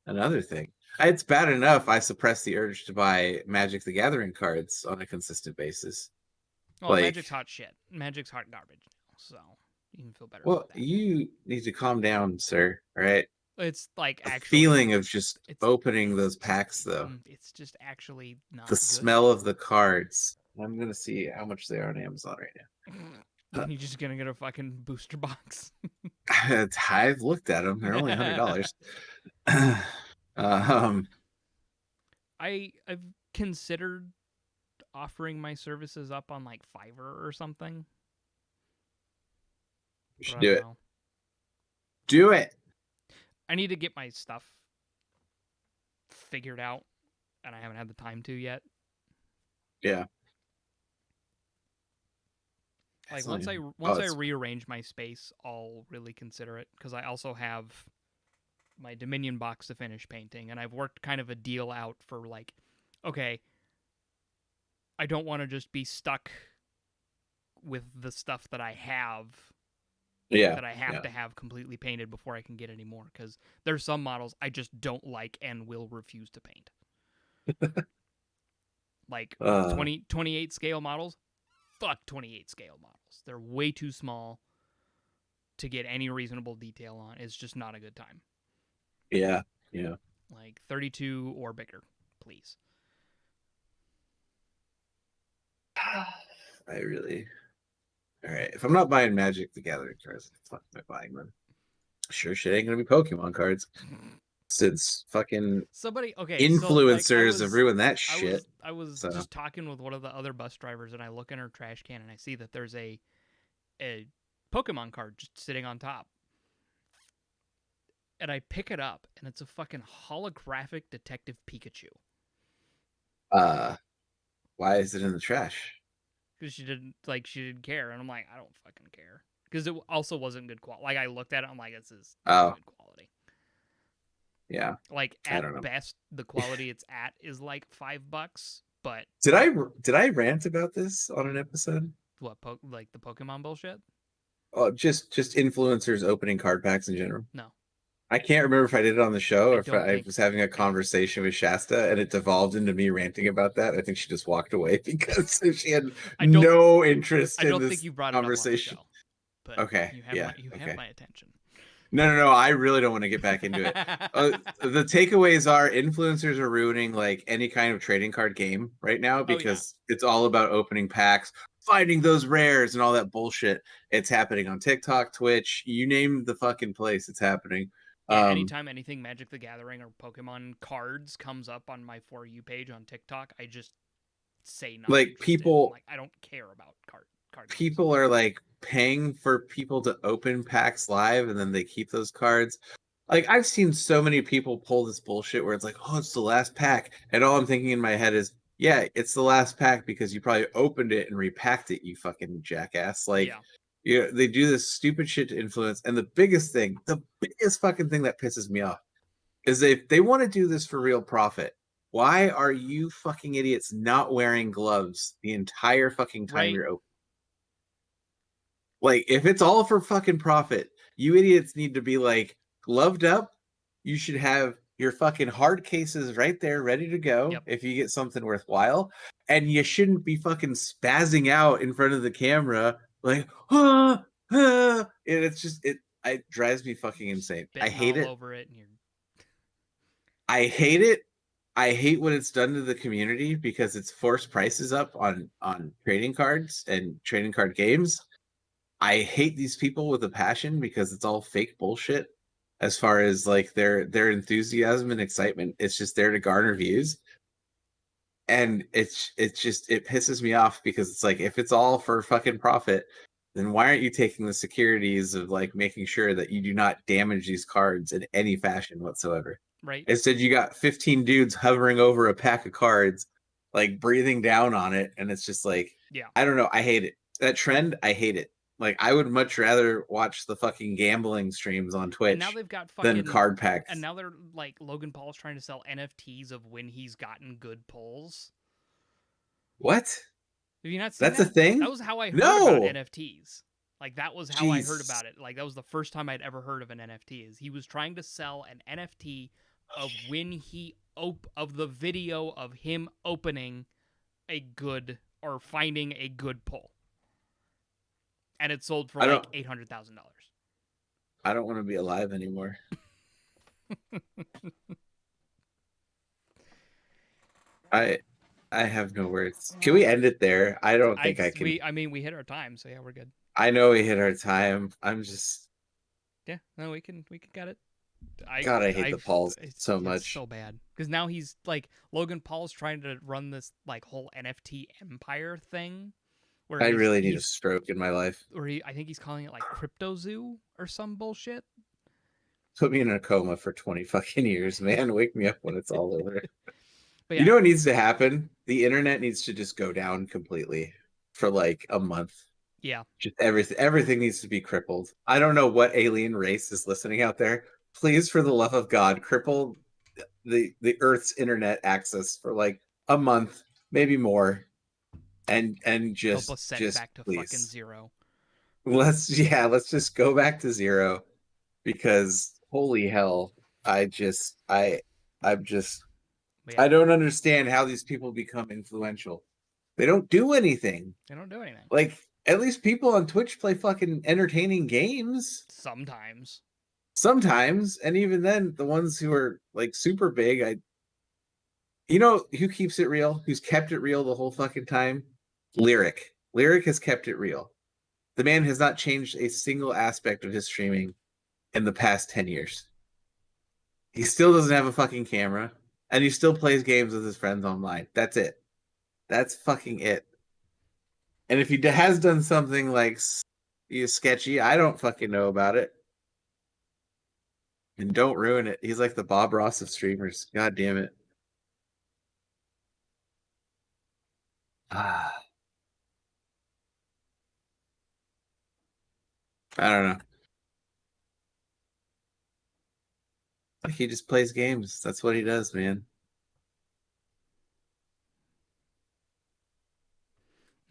B: another thing. It's bad enough I suppress the urge to buy Magic the Gathering cards on a consistent basis.
A: Well,
B: Like,
A: Magic's hot shit. Magic's hot garbage now, so you can feel better
B: well,
A: about that.
B: you need to calm down, sir. All right.
A: It's like
B: The
A: actually
B: feeling of just
A: it's-
B: opening those packs, though.
A: It's just actually not
B: The
A: good.
B: smell of the cards. I'm gonna see how much they are on Amazon right now.
A: You're just gonna get a fucking booster box.
B: I've looked at them. They're only $100. um,
A: I've considered offering my services up on like Fiverr or something.
B: you should
A: but I
B: do
A: don't
B: it.
A: know.
B: Do it.
A: I need to get my stuff figured out, and I haven't had the time to yet.
B: Yeah.
A: Like
B: It's
A: once
B: only-
A: I
B: it's-
A: rearrange my space, I'll really consider it, because I also have my Dominion box to finish painting, and I've worked kind of a deal out for like, okay, I don't want to just be stuck with the stuff that I have
B: yeah.
A: that I have to have completely painted before I can get any more, because there's some models I just don't like and will refuse to paint. Like 28 scale models, fuck 28 scale models. They're way too small to get any reasonable detail on. It's just not a good time.
B: Yeah. Yeah.
A: Like 32 or bigger, please.
B: I really. All right. If I'm not buying Magic the Gathering cards, what the fuck am I buying them? Sure shit ain't gonna be Pokemon cards. Since fucking
A: Somebody, okay,
B: influencers have ruined that shit.
A: I was
B: so.
A: just talking with one of the other bus drivers, and I look in her trash can and I see that there's a Pokemon card just sitting on top. And I pick it up, and it's a fucking holographic Detective Pikachu.
B: Why is it in the trash?
A: Because she didn't care, and I'm like, I don't fucking care. Because it also wasn't good quality. Like, I looked at it, I'm like, this is not good quality.
B: Yeah.
A: Like,
B: I don't know.
A: at best, the quality it's at is like $5, but
B: Did I rant about this on an episode?
A: what, like the Pokemon bullshit?
B: Oh, just influencers opening card packs in general.
A: No.
B: I can't remember if I did it on the show or if
A: don't
B: I
A: think-
B: was having a conversation with Shasta and it devolved into me ranting about that. I think she just walked away because she had no interest
A: I
B: in
A: don't
B: this
A: think you brought
B: conversation.
A: it up on the show, but
B: Okay,
A: you have
B: okay.
A: my attention.
B: No. I really don't want to get back into it. The takeaways are influencers are ruining like any kind of trading card game right now because it's all about opening packs, finding those rares, and all that bullshit. It's happening on TikTok, Twitch, you name the fucking place, it's happening.
A: Yeah,
B: Um,
A: anytime anything Magic the Gathering or Pokemon cards comes up on my For You page on TikTok, I just say not
B: like
A: interested. I'm
B: people
A: like, I don't care about card games.
B: people are like paying for people to open packs live and then they keep those cards. Like I've seen so many people pull this bullshit where it's like, oh, it's the last pack. And all I'm thinking in my head is, yeah, it's the last pack because you probably opened it and repacked it, you fucking jackass. Like
A: Yeah,
B: they do this stupid shit to influence. And the biggest fucking thing that pisses me off is they want to do this for real profit. Why are you fucking idiots not wearing gloves the entire fucking time
A: right.
B: you're open? Like, if it's all for fucking profit, you idiots need to be like gloved up. You should have your fucking hard cases right there, ready to go
A: Yep.
B: if you get something worthwhile. And you shouldn't be fucking spazzing out in front of the camera like, and it's just it drives me fucking insane. I
A: Spitting
B: hate
A: all
B: it.
A: over it, and you're
B: I hate it. I hate what it's done to the community because it's forced prices up on trading cards and trading card games. I hate these people with a passion because it's all fake bullshit as far as like their enthusiasm and excitement. It's just there to garner views. And it's just it pisses me off because it's like if it's all for fucking profit, then why aren't you taking the securities of like making sure that you do not damage these cards in any fashion whatsoever?
A: right.
B: Instead, you got 15 dudes hovering over a pack of cards, like breathing down on it, and it's just like
A: Yeah.
B: I don't know. I hate it. That trend, I hate it. Like I would much rather watch the fucking gambling streams on
A: And now
B: Twitch
A: they've got
B: than
A: fucking.
B: card
A: And
B: packs.
A: now they're like Logan Paul's trying to sell NFTs of when he's gotten good pulls.
B: What?
A: Have you not seen
B: That's a
A: that? That
B: thing?
A: was how I heard about
B: No.
A: NFTs. Like that was how I heard
B: Jesus.
A: about it. Like that was the first time I'd ever heard of an NFT. Is he was trying to sell an NFT of when he of the video of him opening a good or finding a good pull, and it sold for
B: I don't.
A: like $800,000.
B: I don't want to be alive anymore. I. I have no words. Can we end it there? I don't think I can.
A: I mean we hit our time, so yeah, we're good.
B: I know we hit our time. I'm just.
A: Yeah, no, we can get it.
B: God, I hate the Pauls so
A: it's
B: much.
A: so bad because now he's like Logan Paul's trying to run this like whole NFT empire thing where
B: I really need a
A: he's
B: stroke in my life.
A: or I think he's calling it like Crypto Zoo or some bullshit.
B: Put me in a coma for 20 fucking years, man. Wake me up when it's all over.
A: But
B: You
A: yeah,
B: know what needs to happen? The internet needs to just go down completely for like a month.
A: yeah,
B: Just everything needs to be crippled. I don't know what alien race is listening out there. Please, for the love of God, cripple the Earth's internet access for like a month, maybe more, and
A: help us set it
B: just
A: back to fucking
B: please
A: zero.
B: let's just go back to zero because holy hell, I'm just
A: But
B: I
A: yeah,
B: don't understand how these people become influential. They don't do anything.
A: they don't do anything.
B: Like at least people on Twitch play fucking entertaining games
A: Sometimes.
B: sometimes, and even then, the ones who are like super big, you know who keeps it real, who's kept it real the whole fucking time? Lyric. Lyric has kept it real. The man has not changed a single aspect of his streaming in the past 10 years. He still doesn't have a fucking camera, and he still plays games with his friends online. That's it. That's fucking it. And if he has done something like sketchy, I don't fucking know about it. And don't ruin it. He's like the Bob Ross of streamers. God damn it. Ah, I don't know. He just plays games. That's what he does, man.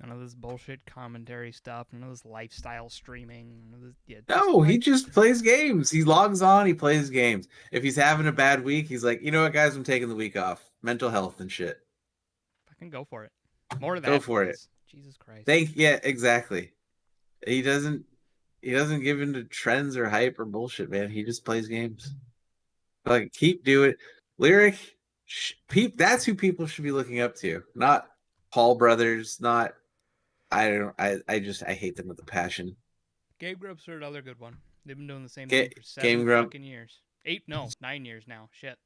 A: None of this bullshit commentary stuff. None of this lifestyle streaming. None of this, yeah, just
B: No, he
A: like
B: just plays games. He logs on, he plays games. If he's having a bad week, he's like, you know what, guys, I'm taking the week off. Mental health and shit.
A: fucking go for it. More of
B: Go
A: that,
B: for it.
A: please. Jesus Christ.
B: Yeah, exactly. He doesn't give into trends or hype or bullshit, man. He just plays games. Like keep doing Lyric. That's who people should be looking up to, not Paul Brothers. Not I don't. I hate them with a passion.
A: Game Grumps are another good one. They've been doing the same thing for
B: Game
A: 7
B: Grump.
A: fucking years. No, 9 years now. Shit.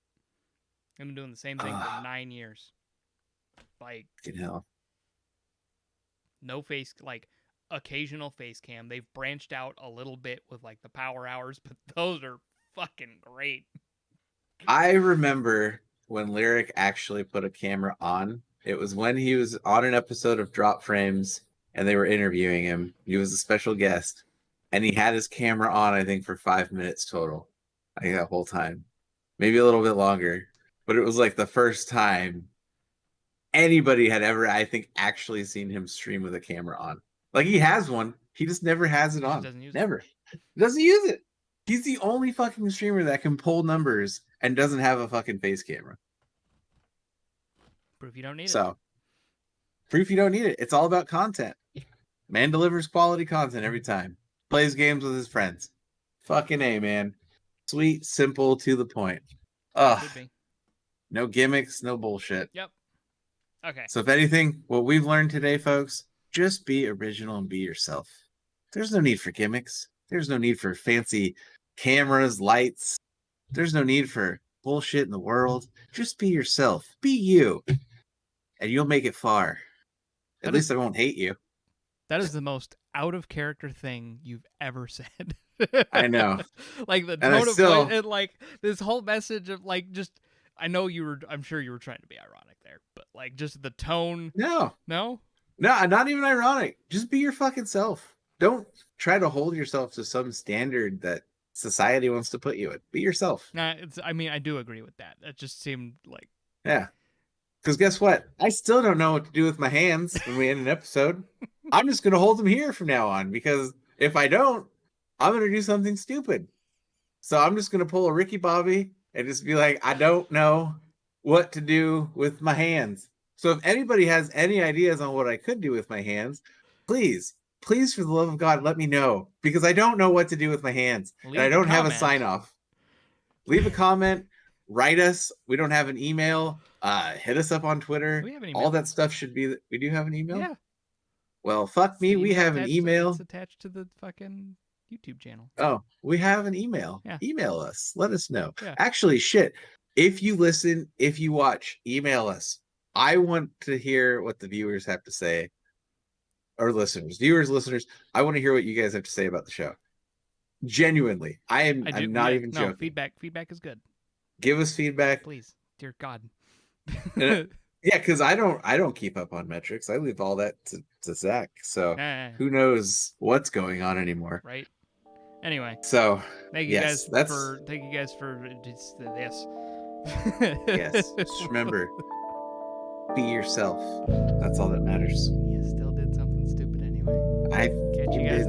A: I've been doing the same thing for 9 years. Like,
B: Fucking hell.
A: no face, like, occasional face cam. They've branched out a little bit with, like, the power hours, but those are fucking great.
B: I remember when Lyric actually put a camera on. It was when he was on an episode of Drop Frames and they were interviewing him. He was a special guest and he had his camera on, I think, for 5 minutes total. I think that whole time. Maybe a little bit longer. But it was like the first time anybody had ever, I think, actually seen him stream with a camera on. Like, he has one. He just never has it
A: He just
B: on.
A: doesn't use it.
B: Never. He doesn't use it. He's the only fucking streamer that can pull numbers and doesn't have a fucking face camera.
A: Proof you don't need it.
B: So, proof you don't need it. It's all about content. Man delivers quality content every time. Plays games with his friends. Fucking A, man. Sweet, simple, to the point. Ugh.
A: Should be.
B: No gimmicks, no bullshit.
A: Yep. Okay.
B: So if anything, what we've learned today, folks, just be original and be yourself. There's no need for gimmicks. There's no need for fancy cameras, lights. There's no need for bullshit in the world. Just be yourself. Be you. And you'll make it far. At least I won't hate you.
A: That is the most out of character thing you've ever said.
B: I know.
A: Like the
B: And
A: tone of voice and like this whole message of like just I'm sure you were trying to be ironic there, but like just the tone.
B: No,
A: No?
B: not even ironic. Just be your fucking self. Don't try to hold yourself to some standard that society wants to put you at. Be yourself.
A: Nah, I do agree with that. That just seemed like
B: Yeah. Because guess what? I still don't know what to do with my hands when we end an episode. I'm just going to hold them here from now on because if I don't, I'm going to do something stupid. So I'm just going to pull a Ricky Bobby and just be like, I don't know what to do with my hands. So if anybody has any ideas on what I could do with my hands, please, for the love of God, let me know because I don't know what to do with my hands.
A: Leave
B: and I
A: a
B: don't have a
A: comment.
B: sign off. Leave a comment. Write us. We don't have an email. Hit us up on Twitter.
A: we have an email.
B: All that stuff should be. We do have an email.
A: Yeah.
B: Well, fuck me.
A: It's
B: We have an
A: attached
B: email.
A: It's attached to the fucking YouTube channel.
B: Oh, we have an email.
A: Yeah.
B: Email us. Let us know.
A: Yeah.
B: Actually, shit. If you listen, if you watch, email us. I want to hear what the viewers have to say. Or listeners. Listeners. I want to hear what you guys have to say about the show. Genuinely. I'm not even joking.
A: Feedback is good.
B: Give us feedback.
A: Please. Dear God.
B: Yeah, because I don't keep up on metrics. I leave all that to Zach. So who knows what's going on anymore?
A: Right. Anyway.
B: So
A: thank you guys for this.
B: Yes. Just remember, be yourself. That's all that matters.
A: You still did something stupid anyway.
B: I
A: Catch you guys